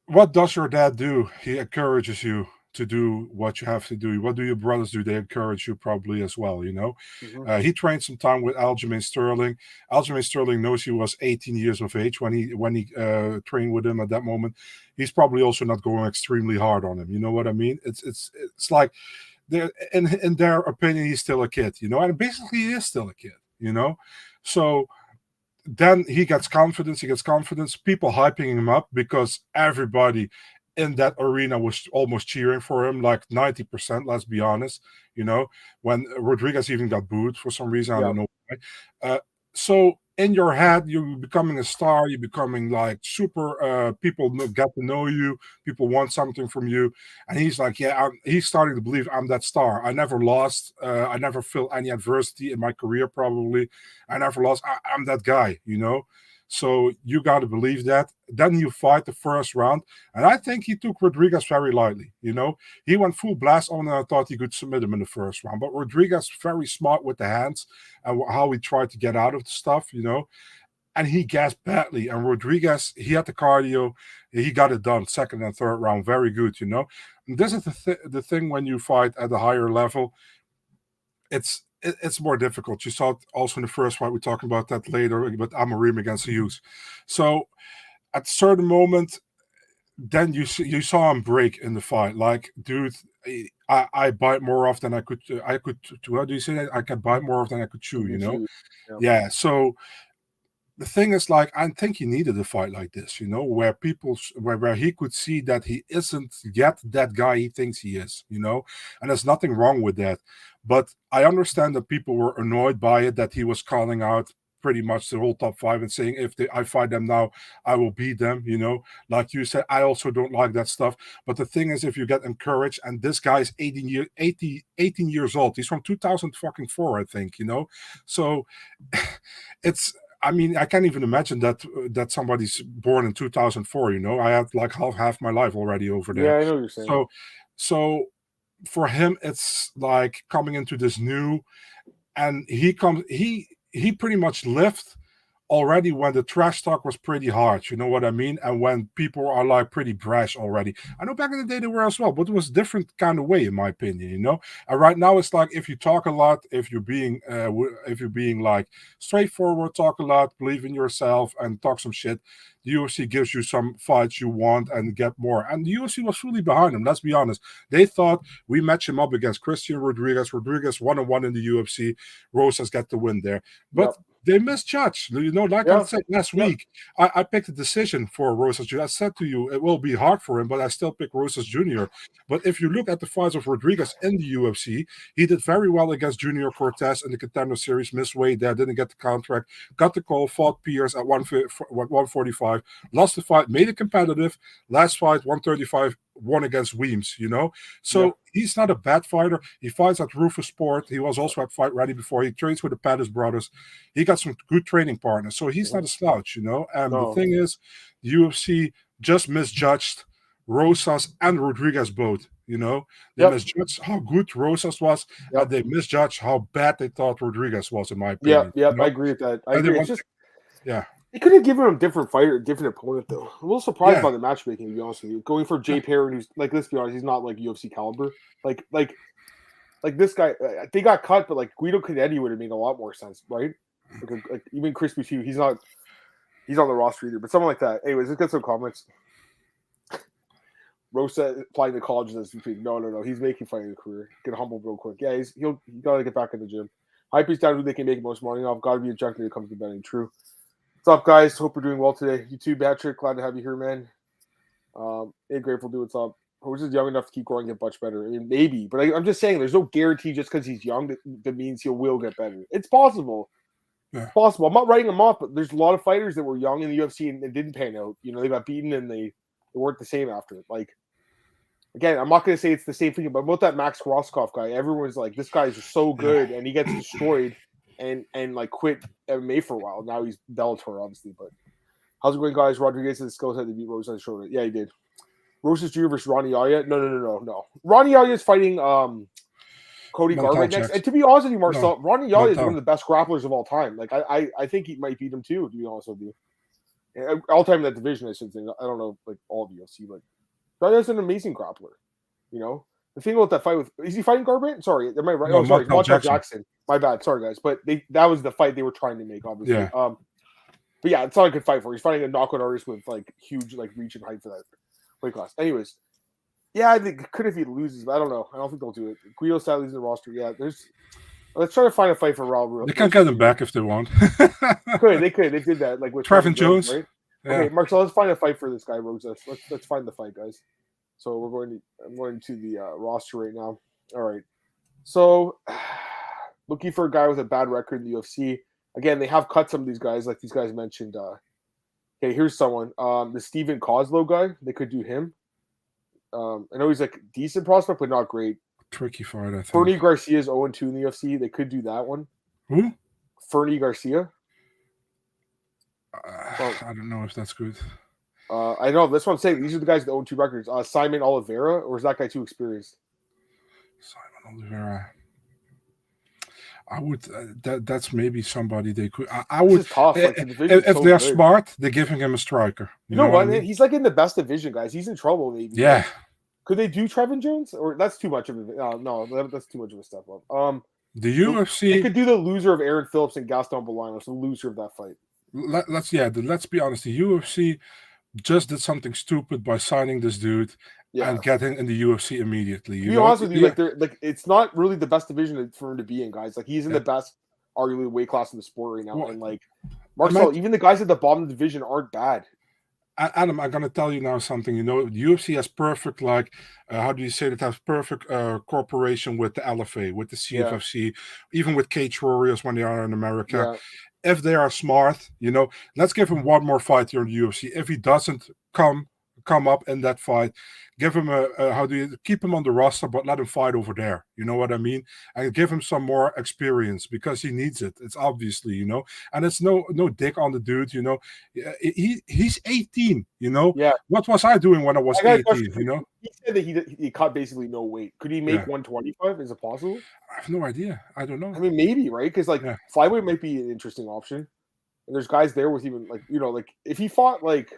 Speaker 2: what does your dad do? He encourages you to do what you have to do. What do your brothers do? They encourage you probably as well, you know. He trained some time with Aljamain Sterling. Aljamain Sterling knows he was 18 years of age when he trained with him at that moment. He's probably also not going extremely hard on him. You know what I mean? It's like in their opinion, he's still a kid, you know, and basically he is still a kid, you know. So then he gets confidence. People hyping him up because everybody in that arena was almost cheering for him, like 90%, let's be honest, you know, when Rodriguez even got booed for some reason, I don't know why. So in your head, you're becoming a star, you're becoming like super, people get to know you, people want something from you, and he's like, he's starting to believe I'm that star. I never lost, I never felt any adversity in my career, probably. I never lost, I'm that guy, you know. So you got to believe that. Then you fight the first round. And I think he took Rodriguez very lightly. You know, he went full blast on and I thought he could submit him in the first round. But Rodriguez very smart with the hands and how he tried to get out of the stuff, you know. And he gassed badly. And Rodriguez, he had the cardio. He got it done second and third round. Very good, you know. And this is the thing when you fight at a higher level. It's more difficult. You saw it also in the first fight. We're talking about that later, but Amorim against Hughes. So at a certain moment, then you saw him break in the fight. Like, dude, I bite more off than I could. How do you say that? I can bite more off than I could chew. You know? Yeah. So the thing is, like, I think he needed a fight like this, you know, where where he could see that he isn't yet that guy he thinks he is, you know, and there's nothing wrong with that. But I understand that people were annoyed by it, that he was calling out pretty much the whole top five and saying, if I fight them now, I will beat them, you know, like you said. I also don't like that stuff. But the thing is, if you get encouraged, and this guy is 18 years old, he's from 2004, I think, you know, so it's, I mean, I can't even imagine that somebody's born in 2004. You know, I had like half my life already over there.
Speaker 1: Yeah, I know what you're saying.
Speaker 2: So for him, it's like coming into this new, and he pretty much lived already when the trash talk was pretty hard, you know what I mean? And when people are like pretty brash already. I know back in the day they were as well, but it was a different kind of way, in my opinion, you know? And right now it's like, if you talk a lot, if you're being like straightforward, talk a lot, believe in yourself and talk some shit, the UFC gives you some fights you want and get more. And the UFC was fully behind him, let's be honest. They thought, we match him up against Christian Rodriguez 1-on-1 in the UFC, Rosas got the win there. But they misjudged. Like I said last
Speaker 1: Yeah.
Speaker 2: week, I picked a decision for Rosas Jr. I said to you, it will be hard for him, but I still pick Rosas Jr. But if you look at the fights of Rodriguez in the UFC, he did very well against Junior Cortez in the Contender Series, missed weight there, didn't get the contract, got the call, fought Pierce at 145, lost the fight, made it competitive. Last fight, 135, won against Weems, So he's not a bad fighter. He fights at Rufus Sport. He was also at Fight Ready before. He trains with the Pettis brothers. He got some good training partners. So he's not a slouch, And the thing is, the UFC just misjudged Rosas and Rodriguez both. They misjudged how good Rosas was, and they misjudged how bad they thought Rodriguez was, in my opinion.
Speaker 1: I agree with that. I agree. They could have given him different opponent, though. I'm a little surprised by the matchmaking, to be honest with you. Going for Jay Pereira, who's like, let's be honest, he's not like UFC caliber. Like this guy, they got cut, but like Guido Canetti would have made a lot more sense, right? Like even Chris Boucher, he's on the roster either, but someone like that. Anyways, let's get some comments. Rosa applying to college as no. He's making fighting a career. Get humbled real quick. Yeah, he gotta get back in the gym. Hype is down who they can make most money off. Gotta be a junkie when it comes to betting. True. What's up, guys? Hope we're doing well today. You too, Patrick. Glad to have you here, man. Hey, Grateful Dude, what's up? Rose is young enough to keep growing and get much better. I mean, maybe, but I'm just saying there's no guarantee just because he's young that means he will get better. It's possible.
Speaker 2: Yeah.
Speaker 1: It's possible. I'm not writing him off, but there's a lot of fighters that were young in the UFC and didn't pan out. They got beaten and they weren't the same after. Like, again, I'm not going to say it's the same thing, but about that Max Roscoff guy, everyone's like, this guy is so good, and he gets destroyed and like quit MMA for a while. Now he's Bellator, obviously. But how's it going, guys? Rodriguez has the skill set to beat Rose on the shoulder. Yeah, he did. Roses Jr. versus Ronnie Yaya. No. Ronnie Yaya is fighting Cody Garbrandt next. And to be honest with you, Marcel, Ronnie Yaya is one of the best grapplers of all time. Like I think he might beat him too, to be honest with you. All time in that division, I should say. I don't know like all of UFC, but Yaya's an amazing grappler. The thing about that fight is he fighting Garbrandt? Sorry, am I right?
Speaker 2: No,
Speaker 1: sorry, Montel Jackson. My bad. Sorry, guys. But that was the fight they were trying to make, obviously.
Speaker 2: Yeah.
Speaker 1: But yeah, it's not a good fight for him. He's fighting a knockout artist with like huge like reach and height for that weight class. Anyways, yeah, I think could if he loses, but I don't know. I don't think they'll do it. Guido Sally's in the roster. Yeah, let's try to find a fight for Raul.
Speaker 2: They can get him back if they want.
Speaker 1: They could. They did that like with
Speaker 2: Trevin Jones,
Speaker 1: right?
Speaker 2: Yeah.
Speaker 1: Okay, Marcel, let's find a fight for this guy, Rosas. Let's find the fight, guys. So I'm going to the roster right now. All right. So looking for a guy with a bad record in the UFC. Again, they have cut some of these guys, like these guys mentioned. Okay, here's someone. The Steven Kozlow guy. They could do him. I know he's like a decent prospect, but not great.
Speaker 2: Tricky fight, I think.
Speaker 1: Fernie Garcia is 0-2 in the UFC. They could do that one.
Speaker 2: Who?
Speaker 1: Fernie Garcia.
Speaker 2: I don't know if that's good.
Speaker 1: I know. That's what I'm saying. These are the guys that own 2 records. Simon Oliveira, or is that guy too experienced?
Speaker 2: Simon Oliveira. I would. That's maybe somebody they could. I would.
Speaker 1: This is tough. Like,
Speaker 2: if they're smart, they're giving him a striker.
Speaker 1: You know what? I mean? He's like in the best division, guys. He's in trouble, maybe.
Speaker 2: Yeah.
Speaker 1: Could they do Trevin Jones? Or that's too much of a no. That's too much of a step up.
Speaker 2: The UFC.
Speaker 1: They could do the loser of Aaron Phillips and Gaston Bolanos, the loser of that fight.
Speaker 2: Let's be honest. The UFC just did something stupid by signing this dude and getting in the UFC immediately.
Speaker 1: To be honest with you, like it's not really the best division for him to be in, guys. Like he's in the best, arguably, weight class in the sport right now. And like Marcel, even the guys at the bottom of the division aren't bad.
Speaker 2: Adam, I'm gonna tell you now something. The UFC has perfect, like, how do you say that? Has perfect cooperation with the LFA, with the CFFC, even with Cage Warriors when they are in America.
Speaker 1: Yeah.
Speaker 2: If they are smart, let's give him one more fight here in the UFC. If he doesn't come up in that fight, give him keep him on the roster, but let him fight over there. You know what I mean? And give him some more experience because he needs it. It's obviously, and it's no dig on the dude. He's 18.
Speaker 1: Yeah.
Speaker 2: What was I doing when I was 18?
Speaker 1: He said that he cut basically no weight. Could he make 125? Is it possible?
Speaker 2: I have no idea. I don't know.
Speaker 1: I mean, maybe, right? Because flyweight might be an interesting option. And there's guys there with even like if he fought like.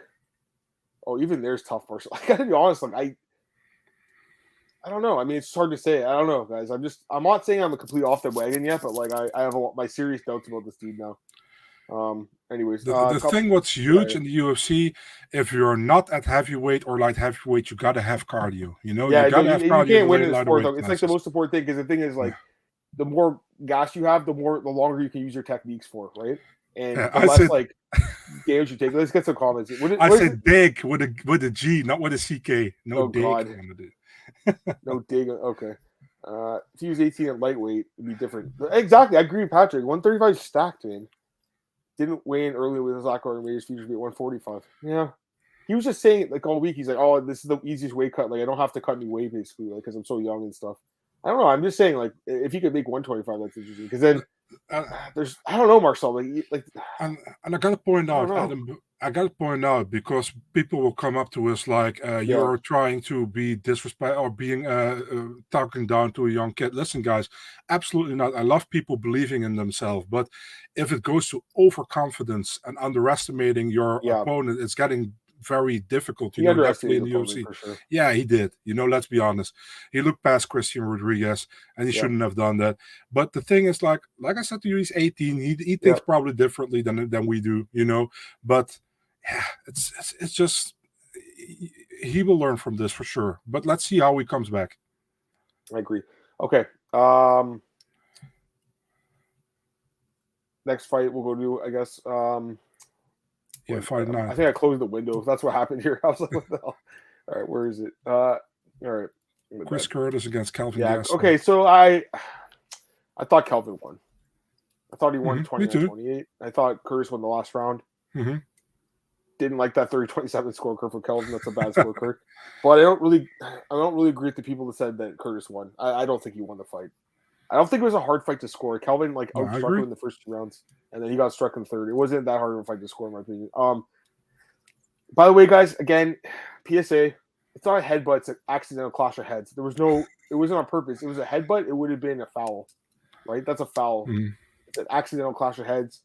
Speaker 1: Oh, even there's tough person. I gotta be honest, like I don't know. I mean, it's hard to say. I don't know, guys. I'm not saying I'm a complete off the wagon yet, but like I have my serious doubts about this dude now. Anyways,
Speaker 2: the thing what's huge in the UFC, if you're not at heavyweight or light heavyweight, you gotta have cardio. You gotta have cardio.
Speaker 1: You can't win in the sport though. It's like the most important thing because the thing is like the more gas you have, the longer you can use your techniques for, right? and
Speaker 2: Yeah,
Speaker 1: the less like damage you take. Let's get some comments.
Speaker 2: I said dig with a G, not with a CK. No
Speaker 1: Oh
Speaker 2: dig.
Speaker 1: God, no dig. Okay. If he was 18 at lightweight, it'd be different. Exactly, I agree with Patrick. 135 stacked, man. Didn't weigh in early with his Zachary and made his futures be at 145. Yeah. He was just saying like all week. He's like, "Oh, this is the easiest weight cut. Like, I don't have to cut any weight basically, like because I'm so young and stuff." I don't know. I'm just saying, like, if he could make 125, that's interesting. Because then there's, I don't know, Marcel. Like,
Speaker 2: and I gotta point out,
Speaker 1: know.
Speaker 2: Adam. I gotta point out because people will come up to us like you're trying to be disrespect or being talking down to a young kid. Listen, guys, absolutely not. I love people believing in themselves, but if it goes to overconfidence and underestimating your opponent, it's getting very difficult.
Speaker 1: He underestimated
Speaker 2: definitely in the UFC.
Speaker 1: For sure.
Speaker 2: Yeah, he did. Let's be honest. He looked past Christian Rodriguez, and he shouldn't have done that. But the thing is, like I said to you, he's 18. He thinks probably differently than we do. But yeah, it's just he will learn from this for sure. But let's see how he comes back.
Speaker 1: I agree. Okay. Next fight we'll go to, I guess.
Speaker 2: Fight 9.
Speaker 1: I think I closed the window. That's what happened here. I was like, what the hell? All right, where is it? All right.
Speaker 2: Chris Curtis against Kelvin.
Speaker 1: Okay, so I thought Kelvin won. I thought he won 29-28. I thought Curtis won the last round.
Speaker 2: Mm-hmm.
Speaker 1: Didn't like that 30-27 scorecard for Kelvin. That's a bad scorecard. But I don't really agree with the people that said that Curtis won. I don't think he won the fight. I don't think it was a hard fight to score. Kelvin outstruck him in the first 2 rounds, and then he got struck in the third. It wasn't that hard of a fight to score, in my opinion. By the way, guys, again, PSA, it's not a headbutt, it's an accidental clash of heads. It wasn't on purpose. It was a headbutt, it would have been a foul. Right? That's a foul.
Speaker 2: Mm-hmm.
Speaker 1: It's an accidental clash of heads.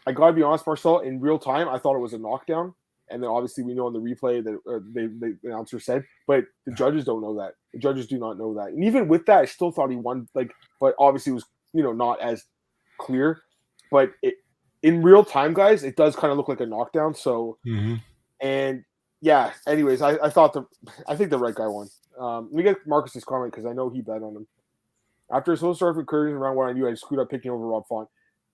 Speaker 1: I gotta be honest, Marcel, in real time, I thought it was a knockdown. And then obviously we know in the replay that the announcer said, but the judges don't know that. The judges do not know that. And even with that, I still thought he won. But obviously it was not as clear. But in real time, guys, it does kind of look like a knockdown. So and yeah. Anyways, I think the right guy won. Let me get Marcus's comment because I know he bet on him. After a slow start for Curtis in round 1, I knew I screwed up picking over Rob Font.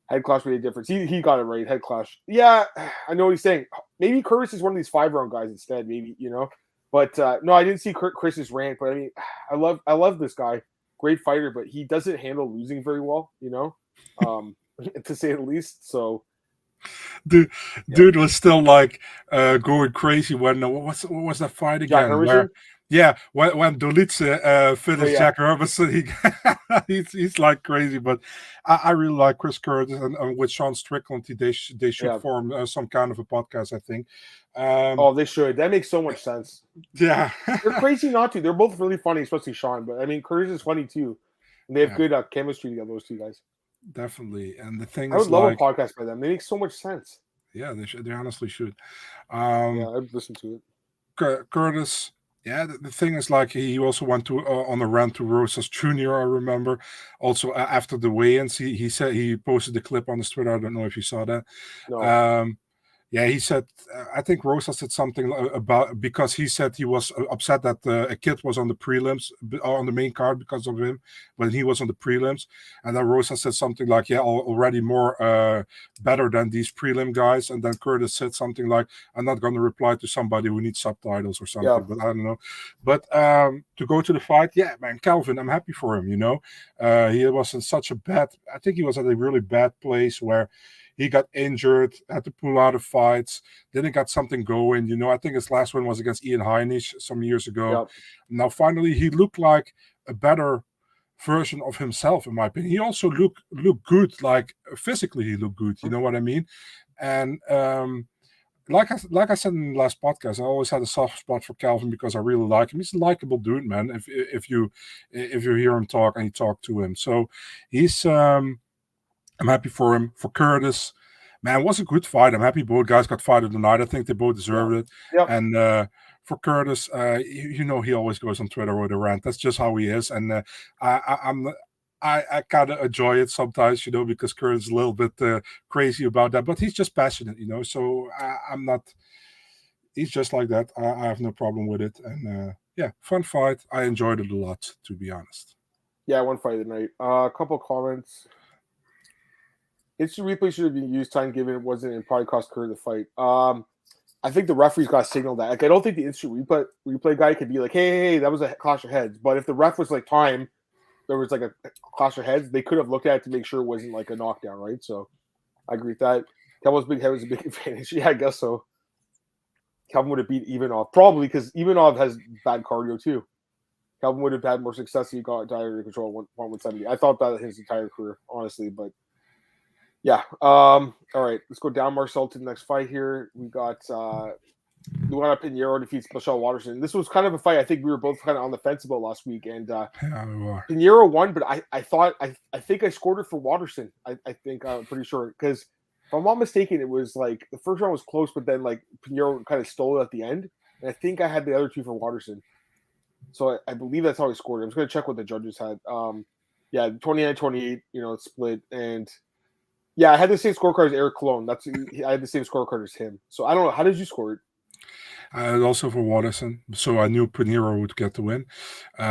Speaker 1: Head clash made a difference. He got it right. Head clash. Yeah, I know what he's saying. Maybe Curtis is one of these 5-round guys instead. Maybe But no, I didn't see Chris's rant. But I mean, I love this guy. Great fighter, but he doesn't handle losing very well. To say the least. So,
Speaker 2: dude was still like going crazy when what was that fight again? When Dolice finished Jack Hermanson, he's like crazy. But I really like Chris Curtis and with Sean Strickland, they should form some kind of a podcast, I think.
Speaker 1: They should. That makes so much sense.
Speaker 2: Yeah,
Speaker 1: they're crazy not to. They're both really funny, especially Sean. But I mean, Curtis is funny too. And they have good chemistry together. Those two guys.
Speaker 2: Definitely, and the thing
Speaker 1: I would love a podcast by them. They make so much sense.
Speaker 2: Yeah, they honestly should.
Speaker 1: I'd listen to
Speaker 2: it. Curtis. Yeah, the thing is, like, he also went to on a rant to Rosas Jr., I remember. Also, after the weigh-ins, he said he posted the clip on his Twitter. I don't know if you saw that.
Speaker 1: No.
Speaker 2: Yeah, he said, I think Rosas said something about, because he said he was upset that a kid was on the prelims, on the main card because of him, when he was on the prelims. And then Rosas said something like, yeah, already more better than these prelim guys. And then Curtis said something like, I'm not going to reply to somebody who needs subtitles or something, but I don't know. But to go to the fight, yeah, man, Kelvin, I'm happy for him, He was in such a bad, I think he was at a really bad place where he got injured, had to pull out of fights, didn't got something going. I think his last one was against Ian Heinisch some years ago. Yep. Now, finally, he looked like a better version of himself, in my opinion. He also looked good, like physically he looked good, you know what I mean? And like I said in the last podcast, I always had a soft spot for Kelvin because I really like him. He's a likable dude, man, if you hear him talk and you talk to him. So he's... I'm happy for him. For Curtis, man, it was a good fight. I'm happy both guys got fight of the night. I think they both deserved it.
Speaker 1: Yep.
Speaker 2: And for Curtis, he always goes on Twitter with a rant. That's just how he is. And I kind of enjoy it sometimes, because Curtis is a little bit crazy about that. But he's just passionate, So I'm not. He's just like that. I have no problem with it. And fun fight. I enjoyed it a lot, to be honest.
Speaker 1: Yeah, one fight of the night. A couple comments. Instant replay should have been used. Time given it wasn't, and probably cost Curry the fight. I think the referees got signaled that. Like, I don't think the instant replay guy could be like, hey, that was a clash of heads. But if the ref was like, time, there was like a clash of heads, they could have looked at it to make sure it wasn't like a knockdown, right? So I agree with that. Calvin's big head was a big advantage. Yeah, I guess so. Calvin would have beat Ivanov, probably because Ivanov has bad cardio too. Calvin would have had more success if he got entire control 170. I thought that his entire career, honestly, but yeah. All right, let's go down Marcel to the next fight here. We got Luana Pinheiro defeats Michelle Waterson. This was kind of a fight I think we were both kind of on the fence about last week, and Pinheiro won, but I think I scored it for Waterson. I think I'm pretty sure, because if I'm not mistaken, it was like the first round was close, but then like Pinheiro kind of stole it at the end, and I think I had the other two for Waterson. So I believe that's how he scored it. I'm just going to check what the judges had. Yeah, 29-28, split. And yeah, I had the same scorecard as Eric Cologne. I had the same scorecard as him. So I don't know. How did you score it?
Speaker 2: Also for Waterson. So I knew Pinheiro would get the win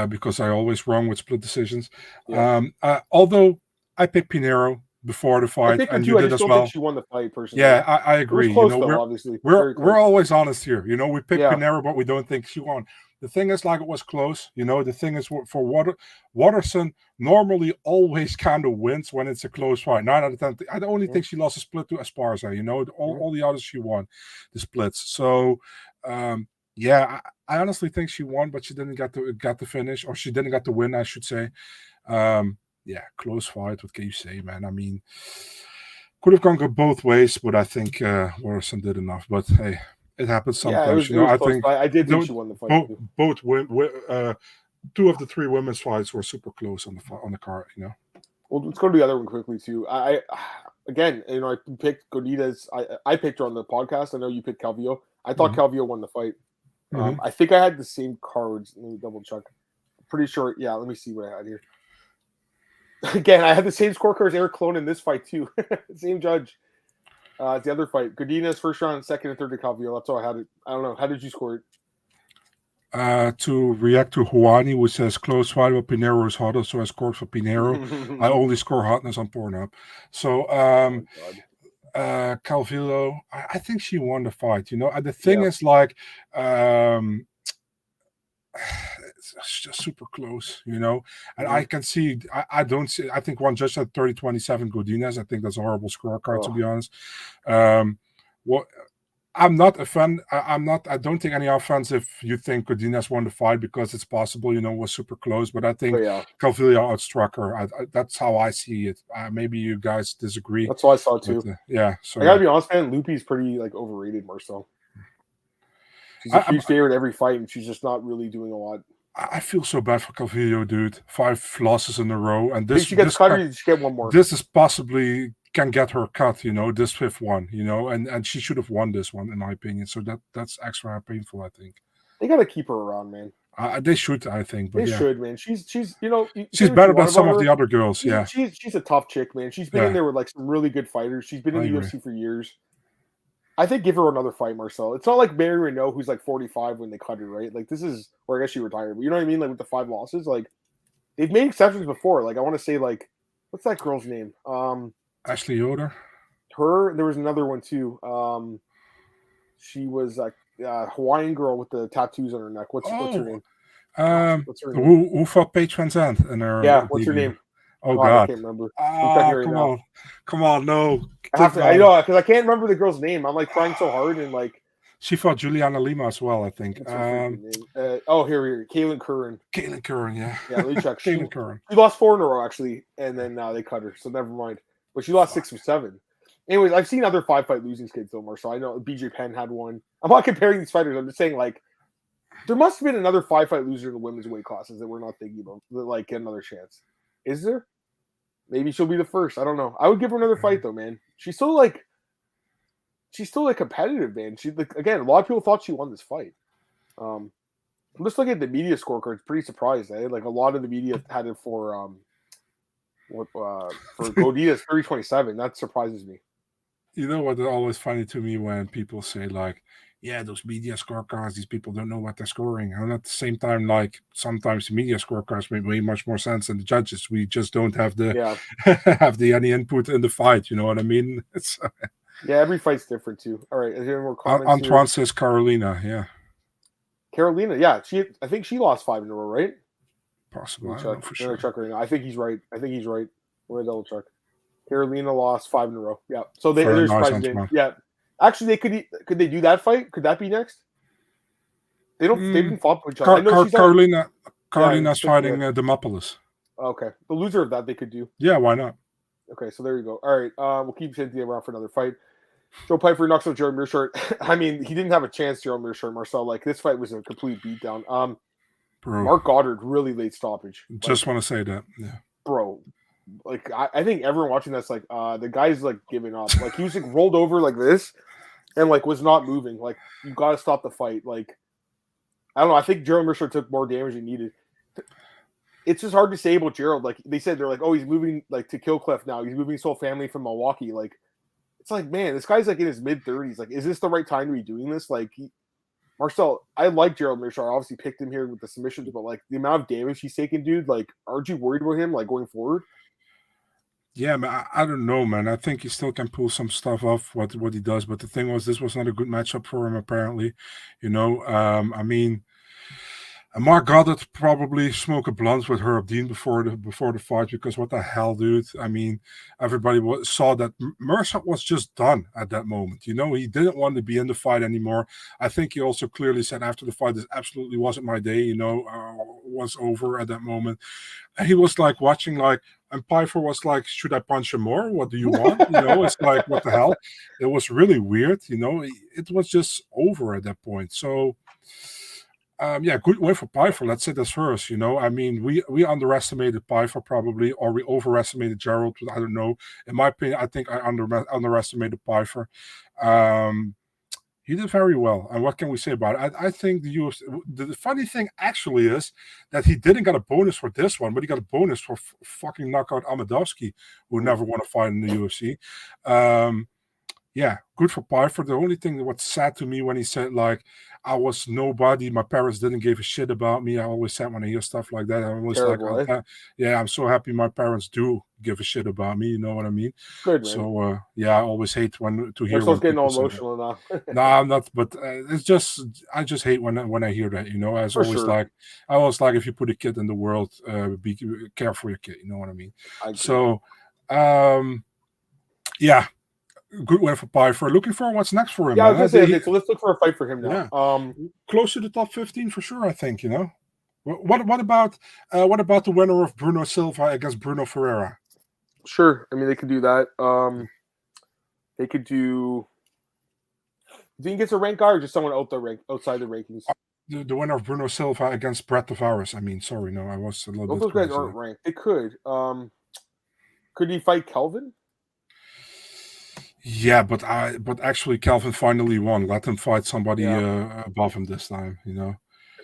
Speaker 2: because I always wrong with split decisions. Yeah. Although I picked Pinheiro before the fight, and you did as well. I think
Speaker 1: she won the fight personally.
Speaker 2: Yeah, I agree.
Speaker 1: It was close, though, obviously.
Speaker 2: We're always honest here. We pick Pinheiro, but we don't think she won. The thing is, like, it was close. The thing is, for Waterson normally always kind of wins when it's a close fight. 9 out of 10. I only think she lost a split to Esparza. All the others she won the splits. So, yeah, I honestly think she won, but she didn't get the finish, or she didn't get the win, I should say. Yeah, close fight. What can you say, man? I mean, could have gone both ways, but I think Waterson did enough. But hey, it happens sometimes.
Speaker 1: Yeah, I think I did think she won the fight.
Speaker 2: Both two of the 3 women's fights were super close on the card.
Speaker 1: Well, let's go to the other one quickly too. I picked Godinez. I picked her on the podcast. I know you picked Calvillo. I thought Calvillo won the fight. I think I had the same cards. Let me double check. Pretty sure. Yeah, let me see what I had here. Again, I had the same scorecard as Eric Cologne in this fight too. Same judge. The other fight, Godinez first round, second and third to Calvillo. That's all I had it. I don't know. How did you score it?
Speaker 2: To react to Juani, which says close fight, but Pinheiro is hotter, so I scored for Pinheiro. I only score hotness on Pornhub. So Calvillo, I think she won the fight. The thing is, like, it's just super close, and I can see, I don't see, I think one judge said 30-27 Godinez. I think that's a horrible scorecard, to be honest. I'm not a fan. I don't think any offense if you think Godinez won the fight, because it's possible, it was super close, but I think Calvillo outstruck her. That's how I see it. Maybe you guys disagree.
Speaker 1: That's what I saw too.
Speaker 2: So
Speaker 1: I gotta be honest, man, Lupi's pretty overrated, Marcel. She's a huge favorite every fight, and she's just not really doing a lot.
Speaker 2: I feel so bad for Calvillo, dude. 5 losses in a row, and
Speaker 1: this. If she gets cut, she get one more.
Speaker 2: This is possibly can get her cut. This 5th one. And she should have won this one, in my opinion. So that's extra painful, I think.
Speaker 1: They gotta keep her around, man.
Speaker 2: They should, I think. But
Speaker 1: they should, man. She's
Speaker 2: she's better than some of the other girls.
Speaker 1: She's a tough chick, man. She's been in there with like some really good fighters. She's been in the UFC for years. I think give her another fight, Marcel. It's not like Mary Renault, who's like 45 when they cut her, right? Like, this is, or I guess she retired, but you know what I mean? Like, with the 5 losses, like, they've made exceptions before. Like, I want to say, like, what's that girl's name?
Speaker 2: Ashley Yoder.
Speaker 1: There was another one too. She was a Hawaiian girl with the tattoos on her neck. What's her name?
Speaker 2: What's her name? Who fought Paige Van Zandt in her?
Speaker 1: Yeah, what's her name?
Speaker 2: Oh God,
Speaker 1: I can't remember.
Speaker 2: Come on, no.
Speaker 1: I know, because I can't remember the girl's name. I'm like trying so hard, and like
Speaker 2: she fought Juliana Lima as well, I think.
Speaker 1: Here, Kaylin Curran.
Speaker 2: Kaylin Curran, yeah.
Speaker 1: Yeah, let me check.
Speaker 2: Kaylin Curran.
Speaker 1: She lost 4 in a row actually, and then they cut her, so never mind. But she lost 6 or 7. Anyways, I've seen other 5-fight losing skids though, so I know BJ Penn had one. I'm not comparing these fighters. I'm just saying, like, there must have been another 5-fight loser in the women's weight classes that we're not thinking about that, like, get another chance. Is there? Maybe she'll be the first. I don't know. I would give her another fight though, man. She's still competitive, man. She, like, again, a lot of people thought she won this fight. I'm just looking at the media scorecards. Pretty surprised, eh? Like, a lot of the media had it for Godinez 30-27. That surprises me.
Speaker 2: You know what? It's always funny to me when people say like, "Yeah, those media scorecards. These people don't know what they're scoring." And at the same time, like sometimes the media scorecards make way much more sense than the judges. We just don't have the
Speaker 1: Yeah.
Speaker 2: have the any input in the fight. You know what I mean? It's
Speaker 1: Yeah, every fight's different too. All right, is there any more comments
Speaker 2: Antoine
Speaker 1: here?
Speaker 2: says Carolina. Yeah,
Speaker 1: Carolina, yeah, I think she lost 5 in a row, right?
Speaker 2: possible.
Speaker 1: Let
Speaker 2: I
Speaker 1: me
Speaker 2: don't know
Speaker 1: check.
Speaker 2: for
Speaker 1: Let me
Speaker 2: sure.
Speaker 1: check right now. I think he's right. I'm gonna double check. Carolina lost 5 in a row. Yeah, so
Speaker 2: Very
Speaker 1: they're
Speaker 2: nice,
Speaker 1: surprised.
Speaker 2: Antoine.
Speaker 1: Yeah, actually, could they do that fight? Could that be next? They didn't flop with each other. I know she's on.
Speaker 2: Carolina's
Speaker 1: Yeah,
Speaker 2: fighting Demopolis.
Speaker 1: okay, the loser of that they could do.
Speaker 2: Yeah, why not?
Speaker 1: Okay, so there you go. All right, we'll keep Cynthia around for another fight. Joe Piper knocks out Jared Mearshart. I mean, he didn't have a chance, Jared Mearshart, Marcel. Like, this fight was a complete beatdown.
Speaker 2: Bro,
Speaker 1: Mark Goddard, really late stoppage.
Speaker 2: just want to say that. Yeah.
Speaker 1: Bro, like, I think everyone watching that's like, the guy's, like, giving up. Like, he was, like, rolled over like this and, like, was not moving. Like, you got to stop the fight. Like, I don't know. I think Jared Mearshart took more damage than needed. It's just hard to say about Gerald. Like, they said, they're like, oh, he's moving, like, to Killcliff now. He's moving his whole family from Milwaukee. Like, it's like, man, this guy's like in his mid-30s. Like, is this the right time to be doing this? Like, Marcel, I like Gerald Mearshart. I obviously picked him here with the submissions, but like the amount of damage he's taken, dude, like, aren't you worried about him like going forward?
Speaker 2: Yeah, man, I don't know, man. I think he still can pull some stuff off what he does, but the thing was, this was not a good matchup for him. Apparently, you know. I mean, Mark Goddard probably smoke a blunt with Herb Dean before the fight, because what the hell, dude? I mean, everybody saw that Mercer was just done at that moment. You know, he didn't want to be in the fight anymore. I think he also clearly said after the fight, this absolutely wasn't my day. You know, was over at that moment. And he was like watching, like, and Pfeiffer was like, "Should I punch him more? What do you want?" You know, it's like, what the hell? It was really weird. You know, it was just over at that point. So. Yeah, good win for Pfeiffer. Let's say that's first. You know, I mean, we underestimated Pfeiffer probably, or we overestimated Gerald. I don't know. In my opinion, I think I underestimated Pfeiffer. He did very well. And what can we say about it? I think the UFC. The funny thing actually is that he didn't get a bonus for this one, but he got a bonus for fucking knockout Amadovsky, who never won a fight in the UFC. Yeah, good for Pfeiffer. The only thing that was sad to me when he said, like, I was nobody, my parents didn't give a shit about me. I always said when I hear stuff like that, I'm always
Speaker 1: Terrible,
Speaker 2: like, yeah, I'm so happy my parents do give a shit about me. You know what I mean?
Speaker 1: Good, man.
Speaker 2: So, yeah, I always hate to hear
Speaker 1: Marcel's
Speaker 2: when
Speaker 1: getting all
Speaker 2: people say that.
Speaker 1: emotional now.
Speaker 2: No, I'm not, but it's just, I just hate when I hear that, you know. I
Speaker 1: For
Speaker 2: always
Speaker 1: sure.
Speaker 2: like, if you put a kid in the world, be care for your kid, you know what I mean?
Speaker 1: I agree.
Speaker 2: So, yeah. Good win for Pfeiffer. Looking for what's next for him.
Speaker 1: Yeah, I was gonna say, okay, so let's look for a fight for him now.
Speaker 2: Yeah. Close to the top 15 for sure, I think, you know. What about the winner of Bruno Silva against Bruno Pereira?
Speaker 1: Sure. I mean, they could do that. They could do. Do you think it's a rank guy or just someone outside the rankings?
Speaker 2: The winner of Bruno Silva against Brett Tavares. I mean, sorry, no, I was a little bit.
Speaker 1: Those guys aren't ranked. They could. Could he fight Kelvin?
Speaker 2: Yeah, but actually, Kelvin finally won. Let him fight somebody above him this time. You know.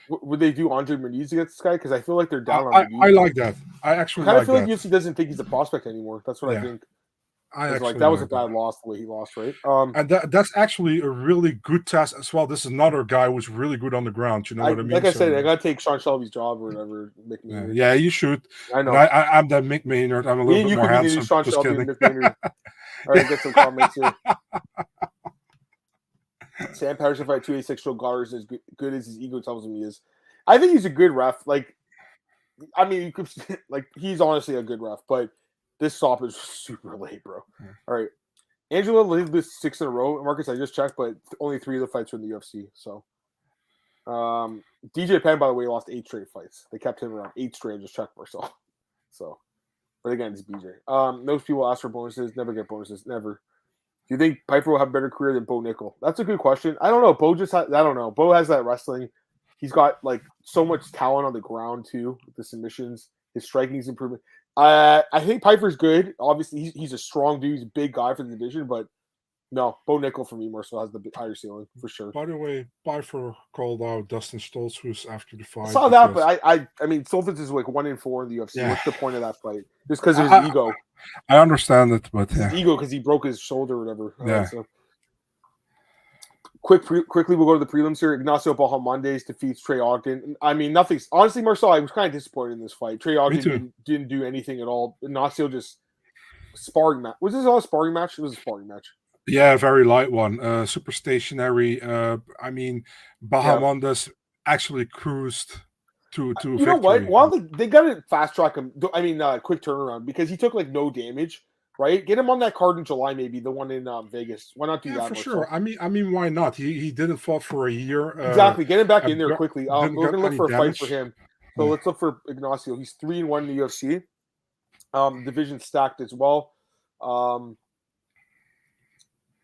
Speaker 1: Would they do Andre Muniz against this guy? Because I feel like they're down on
Speaker 2: I like that. I actually
Speaker 1: kind of feel
Speaker 2: like
Speaker 1: UFC doesn't think he's a prospect anymore. That's what I think.
Speaker 2: Like
Speaker 1: that was a bad loss the way he lost, right?
Speaker 2: And that's actually a really good test as well. This is another guy who's really good on the ground. You know what I mean?
Speaker 1: Like I said, I gotta take Sean Shelby's job or whatever.
Speaker 2: Yeah, you should.
Speaker 1: I know.
Speaker 2: I'm that Mick Maynard. I'm a little bit more handsome.
Speaker 1: Sean
Speaker 2: Just
Speaker 1: Shelby
Speaker 2: kidding.
Speaker 1: and Mick Maynard. All right, get some comments here. Sam Patterson fight 286 Joe Goddard is as good as his ego tells him he is. I think he's a good ref. Like, I mean, you could like he's honestly a good ref, but this stop is super late, bro. Yeah. All right, Angela leads this 6 in a row. Marcus, I just checked, but only 3 of the fights were in the UFC. So, DJ Penn, by the way, lost 8 straight fights. They kept him around 8 straight. I just checked myself. So, but again, it's BJ. Most people ask for bonuses, never get bonuses, never. Do you think Piper will have a better career than Bo Nickel? That's a good question. I don't know. Bo has that wrestling. He's got like so much talent on the ground too with the submissions. His striking's improvement. I think Piper's good. Obviously, he's a strong dude. He's a big guy for the division, but no, Bo Nickel for me more so has the higher ceiling for sure.
Speaker 2: By the way, Piper called out Dustin Stoltzfus after the fight.
Speaker 1: I saw that, but I mean, Stoltzfus is like 1-4 in the UFC. Yeah. What's the point of that fight? Just because of his ego.
Speaker 2: I understand it, but
Speaker 1: his ego because he broke his shoulder or whatever.
Speaker 2: Yeah.
Speaker 1: So. Quickly, we'll go to the prelims here. Ignacio Bahamondes defeats Trey Ogden. I mean, nothing's honestly, Marcel. I was kind of disappointed in this fight. Trey Ogden didn't do anything at all. Ignacio just sparring match. Was this all a sparring match? It was a sparring match.
Speaker 2: Yeah, very light one. Super stationary. I mean, Bahamondes actually cruised to
Speaker 1: you
Speaker 2: victory.
Speaker 1: know what? While they got to fast track him, I mean, quick turnaround because he took like no damage. Right, get him on that card in July, maybe the one in Vegas. Why not do that?
Speaker 2: For sure. I mean, why not? He didn't fought for a year.
Speaker 1: Exactly, get him back in there quickly. We're gonna look for a fight for him. So let's look for Ignacio. He's 3-1 in the UFC. Division stacked as well.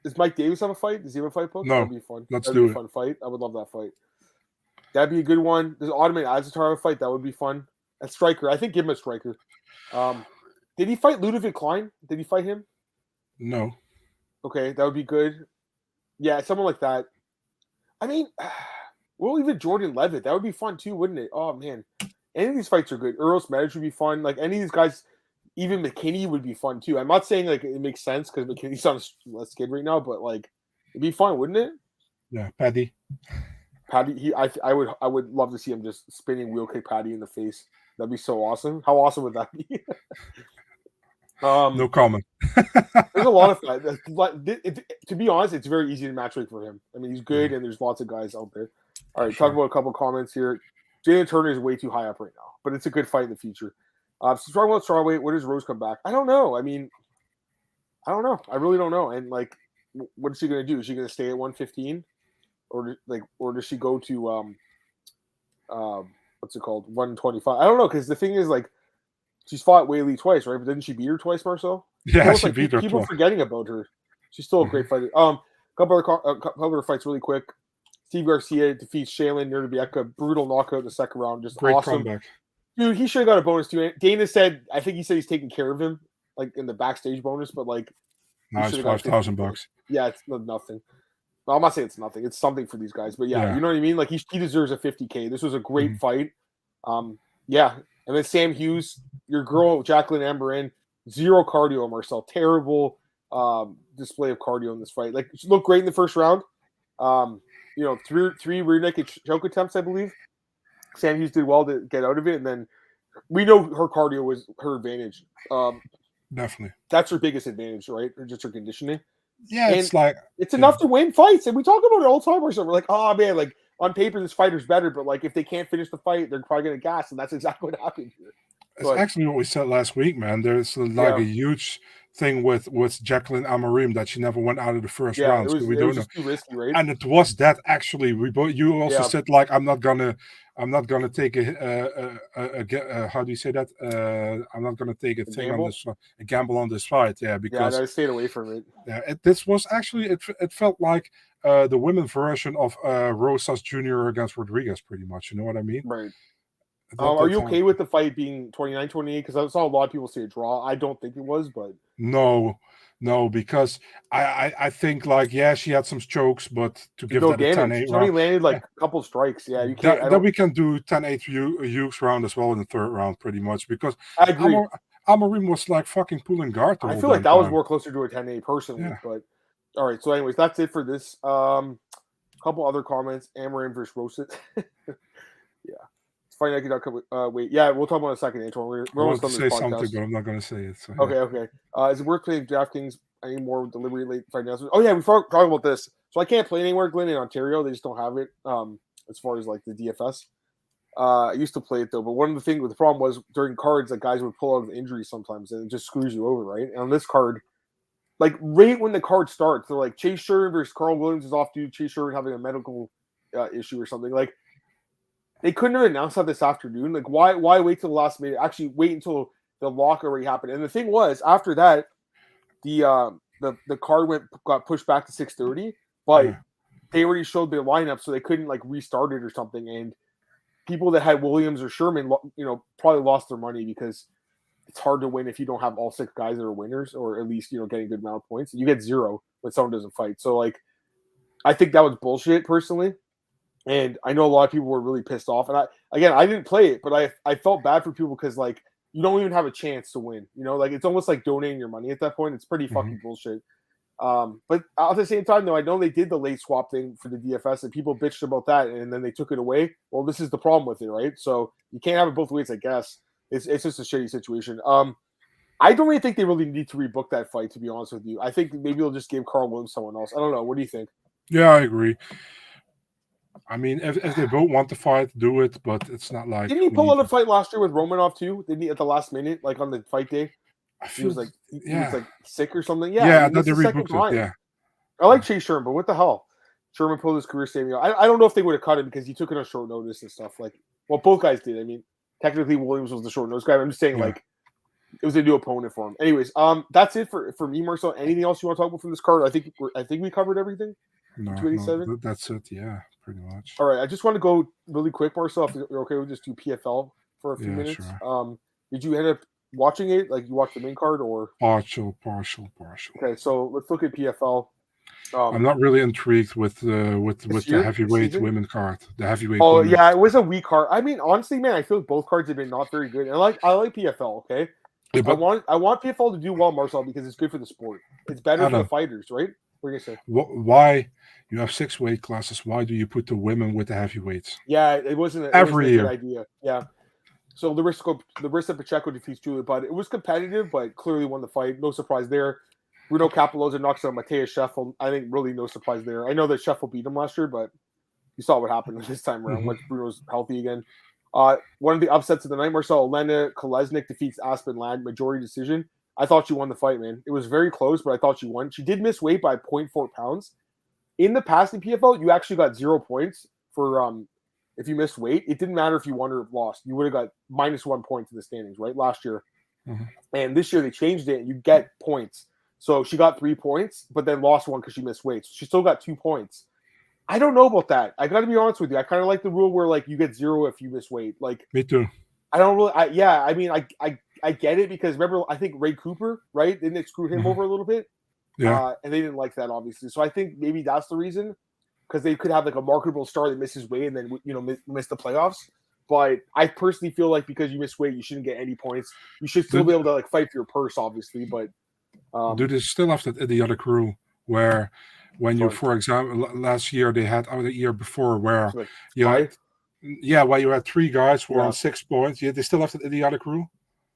Speaker 1: Does Mike Davis have a fight? Does he have a fight book?
Speaker 2: No.
Speaker 1: That'd be fun.
Speaker 2: That'd be
Speaker 1: a fun fight. I would love that fight. That'd be a good one. Does Ottoman Azatar have a fight? That would be fun. A striker. I think give him a striker. Did he fight Ludovic Klein? Did he fight him?
Speaker 2: No.
Speaker 1: Okay, that would be good. Yeah, someone like that. I mean, we'll even Jordan Levitt. That would be fun too, wouldn't it? Oh man, any of these fights are good. Eros Medic would be fun. Like any of these guys, even McKinney would be fun too. I'm not saying like it makes sense because McKinney's on a skid right now, but like it'd be fun, wouldn't it?
Speaker 2: Yeah, Paddy.
Speaker 1: I would love to see him just spinning wheel kick Paddy in the face. That'd be so awesome. How awesome would that be?
Speaker 2: No comment.
Speaker 1: There's a lot of to be honest, it's very easy to match make for him. I mean, he's good, and there's lots of guys out there. All right, talk about a couple comments here. Jalen Turner is way too high up right now, but it's a good fight in the future. So talking about strawweight, where does Rose come back? I don't know. I mean, I don't know. I really don't know. And like, what is she going to do? Is she going to stay at 115, or does she go to what's it called, 125? I don't know, because the thing is like. She's fought Wei Li twice, right? But didn't she beat her twice, Marcel?
Speaker 2: Yeah, she beat her.
Speaker 1: People forgetting about her. She's still a great fighter. Couple other fights really quick. Steve Garcia defeats Shaylin Nurdibieka. Brutal knockout in the second round. Just
Speaker 2: great
Speaker 1: awesome.
Speaker 2: comeback.
Speaker 1: Dude, he should have got a bonus too. Dana said, I think he said he's taking care of him, like in the backstage bonus, but like.
Speaker 2: Nice, $5,000.
Speaker 1: Yeah, it's nothing. Well, I'm not saying it's nothing. It's something for these guys, but yeah. You know what I mean? Like he deserves a $50K. This was a great fight. Yeah. And then Sam Hughes, your girl Jacqueline Amberin, zero cardio, Marcel. Terrible display of cardio in this fight. Like she looked great in the first round. Three rear naked choke attempts, I believe. Sam Hughes did well to get out of it, and then we know her cardio was her advantage.
Speaker 2: Definitely,
Speaker 1: that's her biggest advantage, right? Or just her conditioning.
Speaker 2: Yeah, and
Speaker 1: it's enough to win fights, and we talk about it all the time. We're like, oh man, like. On paper, this fighter's better, but like if they can't finish the fight, they're probably going to gas, and that's exactly what happened here.
Speaker 2: It's actually what we said last week, man. There's like a huge thing with Jacqueline Amarim that she never went out of the first round.
Speaker 1: It was just too risky, right?
Speaker 2: And it was that actually. You also said like I'm not gonna take how do you say that? I'm not gonna take a gamble on this fight. Yeah, because
Speaker 1: I stayed away from it.
Speaker 2: Yeah, this was actually it felt like the women version of Rosas Jr. against Rodriguez, pretty much. You know what I mean?
Speaker 1: Right. Are you okay with the fight being 29-28? Because I saw a lot of people say a draw. I don't think it was, but
Speaker 2: no, because I think like she had some chokes, but to give that a 10-8
Speaker 1: she only landed like a couple strikes. Yeah, you can't.
Speaker 2: Then we can do 10-8 Hughes round as well in the third round, pretty much, because
Speaker 1: I agree.
Speaker 2: Amarim was like fucking pulling guard.
Speaker 1: I feel like that was more closer to a 10-8 personally, but all right. So, anyways, that's it for this. Couple other comments. Amarim versus Rosas. Yeah. Wait, yeah, we'll talk about it in a second, Antoine. We're almost done this podcast.
Speaker 2: Something, but I'm not going to say it. So,
Speaker 1: Okay. Is it worth playing DraftKings anymore with delivery late fight announcements? Oh yeah, we talked about this. So I can't play anywhere, Glenn, in Ontario. They just don't have it. As far as like the DFS. I used to play it though, but one of the things with the problem was during cards that guys would pull out of injury sometimes, and it just screws you over, right? And on this card, like right when the card starts, they're like Chase Sherman versus Carl Williams is off due. Chase Sherman having a medical issue or something like. They couldn't have announced that this afternoon. Like, why wait till the last minute? Actually, wait until the lock already happened. And the thing was, after that, the card got pushed back to 6:30, but they already showed their lineup, so they couldn't like restart it or something. And people that had Williams or Sherman, probably lost their money because it's hard to win if you don't have all 6 guys that are winners, or at least getting a good amount of points. You get 0 when someone doesn't fight. So like, I think that was bullshit personally. And I know a lot of people were really pissed off. And I didn't play it, but I felt bad for people because like you don't even have a chance to win. You know, like it's almost like donating your money at that point. It's pretty
Speaker 2: Mm-hmm.
Speaker 1: fucking bullshit. But at the same time, though, I know they did the late swap thing for the DFS, and people bitched about that, and then they took it away. Well, this is the problem with it, right? So you can't have it both ways, I guess. It's just a shitty situation. I don't really think they really need to rebook that fight, to be honest with you. I think maybe they'll just give Carl Williams someone else. I don't know. What do you think?
Speaker 2: Yeah, I agree. I mean, if they both want to fight, do it, but it's not like...
Speaker 1: Didn't he pull out a fight last year with Romanov, too? Didn't he, at the last minute, like on the fight day? He was like sick or something. Yeah,
Speaker 2: I thought they rebooked it. Yeah,
Speaker 1: I like Chase Sherman, but what the hell? Sherman pulled his career saving out. I don't know if they would have cut him because he took it on short notice and stuff. Like, well, both guys did. I mean, technically Williams was the short notice guy. I'm just saying, like, it was a new opponent for him. Anyways, that's it for me, Marcel. Anything else you want to talk about from this card? I think we covered everything.
Speaker 2: No, that's it. Yeah, pretty much.
Speaker 1: All right, I just want to go really quick, Marcel. If you're okay, we'll just do PFL for a few minutes.
Speaker 2: Sure.
Speaker 1: Did you end up watching it? Like, you watched the main card or
Speaker 2: partial?
Speaker 1: Okay, so let's look at PFL.
Speaker 2: I'm not really intrigued with the heavyweight women card. The heavyweight.
Speaker 1: Oh women. Yeah, it was a weak card. I mean, honestly, man, I feel like both cards have been not very good. And I like PFL. Okay, yeah, I want PFL to do well, Marcel, because it's good for the sport. It's better for the fighters, right? What are you gonna say?
Speaker 2: Why you have 6 weight classes? Why do you put the women with the heavyweights?
Speaker 1: Yeah, it wasn't a good idea. Yeah. So Larissa Pacheco defeats Julia Budd. It was competitive, but clearly won the fight. No surprise there. Bruno Capoloza knocks out Mateus Scheffel. I think really no surprise there. I know that Scheffel beat him last year, but you saw what happened this time around once Bruno's healthy again. One of the upsets of the night, Marcel, Elena Kolesnik defeats Aspen Ladd, majority decision. I thought she won the fight, man. It was very close, but I thought she won. She did miss weight by 0.4 pounds. In the past in PFL, you actually got 0 points for if you missed weight. It didn't matter if you won or lost. You would have got -1 point to the standings, right? Last year. And this year they changed it, and you get points. So she got 3 points, but then lost 1 because she missed weight. So she still got 2 points. I don't know about that. I got to be honest with you. I kind of like the rule where like you get 0 if you miss weight. Like
Speaker 2: me too.
Speaker 1: I don't really. I mean, I get it because remember, I think Ray Cooper, right? Didn't it screw him over a little bit?
Speaker 2: Yeah.
Speaker 1: And they didn't like that, obviously. So I think maybe that's the reason, because they could have like a marketable star that misses weight and then miss the playoffs. But I personally feel like because you miss weight, you shouldn't get any points. You should still be able to like fight for your purse, obviously, but.
Speaker 2: Do they still have that idiotic rule where when you, for example, last year they had, or the year before, where
Speaker 1: like
Speaker 2: where you had 3 guys who were on 6 points. Yeah, they still have that idiotic rule.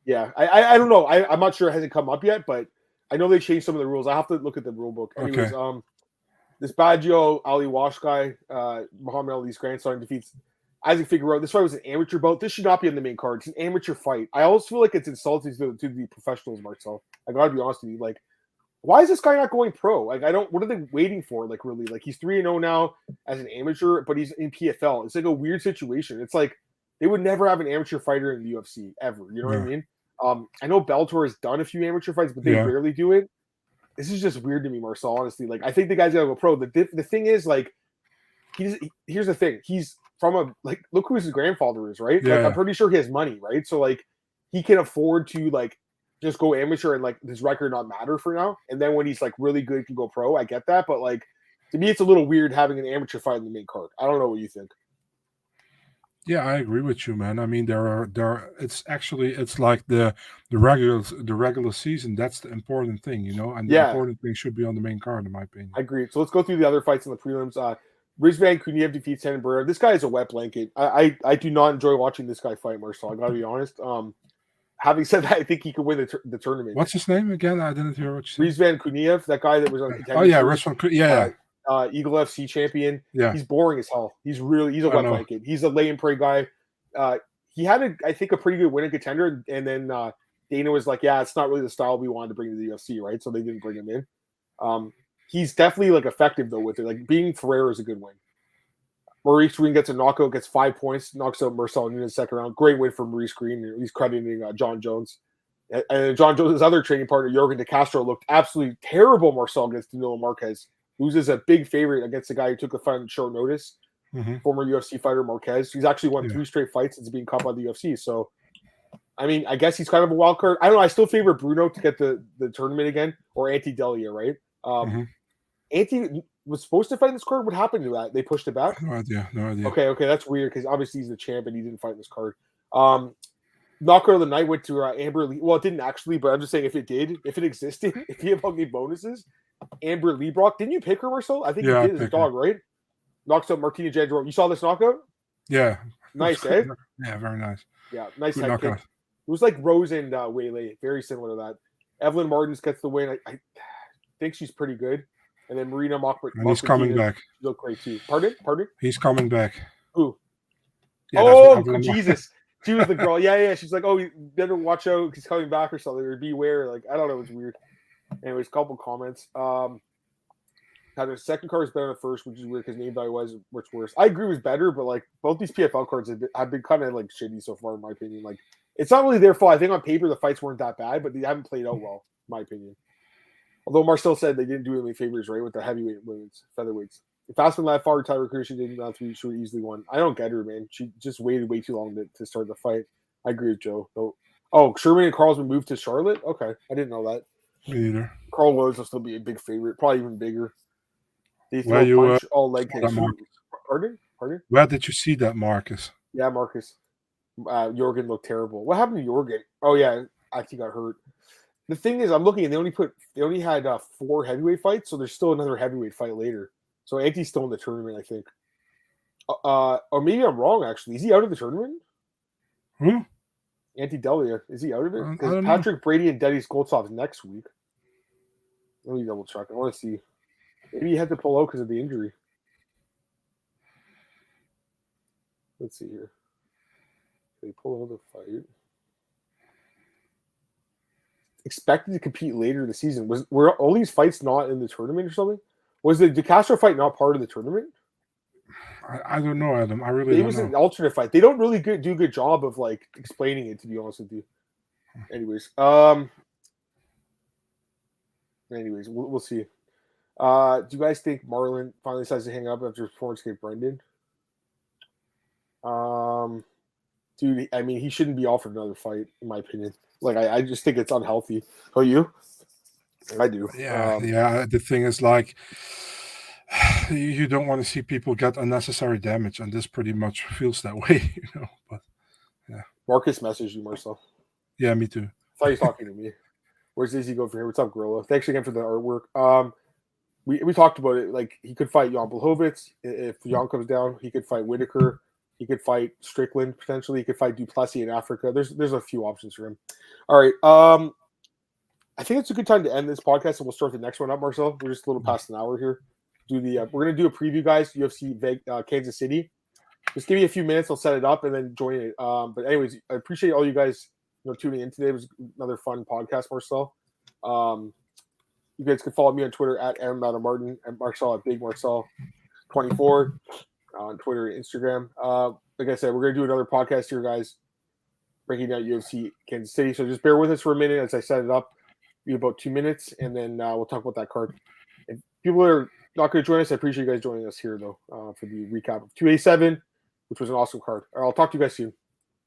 Speaker 1: Yeah, I don't know. I'm not sure it hasn't come up yet, but I know they changed some of the rules. I have to look at the rule book. Anyways, this Baggio Ali Wash guy, Muhammad Ali's grandson, defeats Isaac Figueroa. This fight was an amateur bout. This should not be on the main card. It's an amateur fight. I always feel like it's insulting to the professionals, Marcel. I gotta be honest with you. Like, why is this guy not going pro? Like, what are they waiting for? Like, really? Like, he's 3-0 now as an amateur, but he's in PFL. It's like a weird situation. It's like they would never have an amateur fighter in the UFC ever. You know what I mean? I know Bellator has done a few amateur fights, but they rarely do it. This is just weird to me, Marcel, honestly. Like, I think the guy's gotta go pro. The thing is, like, here's the thing. He's from look who his grandfather is, right?
Speaker 2: Yeah.
Speaker 1: Like, I'm pretty sure he has money, right? So, like, he can afford to, like, just go amateur and, like, his record not matter for now. And then when he's, like, really good, can go pro. I get that. But, like, to me, it's a little weird having an amateur fight in the main card. I don't know what you think.
Speaker 2: Yeah, I agree with you, man. I mean, it's like the regular season. That's the important thing, and the important thing should be on the main card, in my opinion.
Speaker 1: I agree. So let's go through the other fights in the prelims. Rizvan Kuniev defeats Henan Barrera. This guy is a wet blanket. I do not enjoy watching this guy fight, Marcel. I gotta be honest. Having said that, I think he could win the tournament.
Speaker 2: What's his name again? I didn't hear what you said.
Speaker 1: Rizvan Kuniev, that guy that was on Contender.
Speaker 2: Oh yeah, Rizvan Kuniev.
Speaker 1: Eagle FC champion.
Speaker 2: Yeah,
Speaker 1: he's boring as hell. He's a wet blanket. He's a lay and pray guy. He had I think a pretty good win in Contender, and then Dana was like, "Yeah, it's not really the style we wanted to bring to the UFC, right?" So they didn't bring him in. He's definitely like effective though with it. Like being Pereira is a good win. Maurice Green gets a knockout, gets 5 points, knocks out Marcel in the second round. Great win for Maurice Green. He's crediting John Jones. And John Jones' other training partner, Jorge De Castro, looked absolutely terrible. Marcel against Danilo Marquez, loses a big favorite against the guy who took the fight on short notice, former UFC fighter Marquez. He's actually won 3 straight fights since being caught by the UFC. So, I mean, I guess he's kind of a wild card. I don't know. I still favor Bruno to get the tournament again, or Ante Delia, right? Ante was supposed to fight in this card. What happened to that? They pushed it back?
Speaker 2: No idea.
Speaker 1: Okay. That's weird because obviously he's the champ and he didn't fight in this card. knockout of the night went to Amber Lee. Well, it didn't actually, but I'm just saying if it did, if it existed, if PFL gave bonuses, Amber Lee Brock. Didn't you pick her, Marcel? I think you did as a dog, right? Knocks out Martina Jandro. You saw this knockout?
Speaker 2: Yeah.
Speaker 1: Nice, eh?
Speaker 2: Yeah, very nice.
Speaker 1: Yeah, nice
Speaker 2: Good
Speaker 1: head
Speaker 2: knockout.
Speaker 1: kick. It was like Rose and Waylay, very similar to that. Evelyn Martins gets the win. I think she's pretty good. And then Marina Mock.
Speaker 2: And he's coming back.
Speaker 1: She looked great too. Pardon?
Speaker 2: He's coming back.
Speaker 1: Who?
Speaker 2: Yeah,
Speaker 1: Jesus. She was the girl. Yeah. She's like, oh, you better watch out. He's coming back or something. Or beware. Like, I don't know. It was weird. Anyways, couple comments. Now the second card is better than the first, which is weird because name value wise, which worse. I agree it was better, but like both these PFL cards have been kind of like shitty so far, in my opinion. Like, it's not really their fault. I think on paper the fights weren't that bad, but they haven't played out well, in my opinion. Although Marcel said they didn't do any favors, right, with the heavyweight women's featherweights. If Aspen Lad fought Tyler Cruz, she didn't round 3, she would easily won. I don't get her, man. She just waited way too long to start the fight. I agree with Joe. Oh, Sherman and Carl's been moved to Charlotte? Okay. I didn't know that.
Speaker 2: Me either.
Speaker 1: Carl Williams will still be a big favorite, probably even bigger. They throw punch, all leg kicks. Pardon?
Speaker 2: Where did you see that, Marcus?
Speaker 1: Yeah, Marcus. Jorgen looked terrible. What happened to Jorgen? Oh, yeah. Actually got hurt. The thing is, I'm looking and they only had 4 heavyweight fights, so there's still another heavyweight fight later. So Anti's still in the tournament, I think. Or maybe I'm wrong, actually. Is he out of the tournament?
Speaker 2: Who?
Speaker 1: Anti Delia. Is he out of it?
Speaker 2: I
Speaker 1: Because
Speaker 2: don't
Speaker 1: Patrick Brady and Dennis Goldsov's next week. Let me double check. I want to see. Maybe he had to pull out because of the injury. Let's see here. Did he pull out of the fight? Expected to compete later in the season. Were all these fights not in the tournament or something? Was the DeCastro fight not part of the tournament?
Speaker 2: I don't know, Adam. I really don't know.
Speaker 1: It was an alternate fight. They don't really do a good job of like explaining it, to be honest with you. Anyways, we'll see. Do you guys think Marlon finally decides to hang up after his performance against Brendan? Dude, I mean, he shouldn't be offered another fight, in my opinion. Like, I just think it's unhealthy. Oh, you? I do.
Speaker 2: Yeah. The thing is, like, you don't want to see people get unnecessary damage, and this pretty much feels that way, you know. But yeah.
Speaker 1: Marcus messaged you, Marcel.
Speaker 2: Yeah, me too.
Speaker 1: I thought he was talking to me. Where's Izzy go from here? What's up, Gorilla? Thanks again for the artwork. We talked about it. Like, he could fight Jan Blachowicz if Jan comes down. He could fight Whitaker. He could fight Strickland potentially. He could fight Duplessis in Africa. There's a few options for him. All right. I think it's a good time to end this podcast, and we'll start the next one up, Marcel. We're just a little past an hour here. We're gonna do a preview, guys. UFC Kansas City. Just give me a few minutes. I'll set it up and then join it. But anyways, I appreciate all you guys tuning in today. It was another fun podcast, Marcel. You guys can follow me on Twitter at @Martin and Marcel at Big Marcel 24 on Twitter and Instagram. Like I said, we're gonna do another podcast here, guys, breaking down UFC Kansas City. So just bear with us for a minute as I set it up. Be about 2 minutes, and then we'll talk about that card. If people are not going to join us, I appreciate you guys joining us here, though, for the recap of 287, which was an awesome card. All right, I'll talk to you guys soon.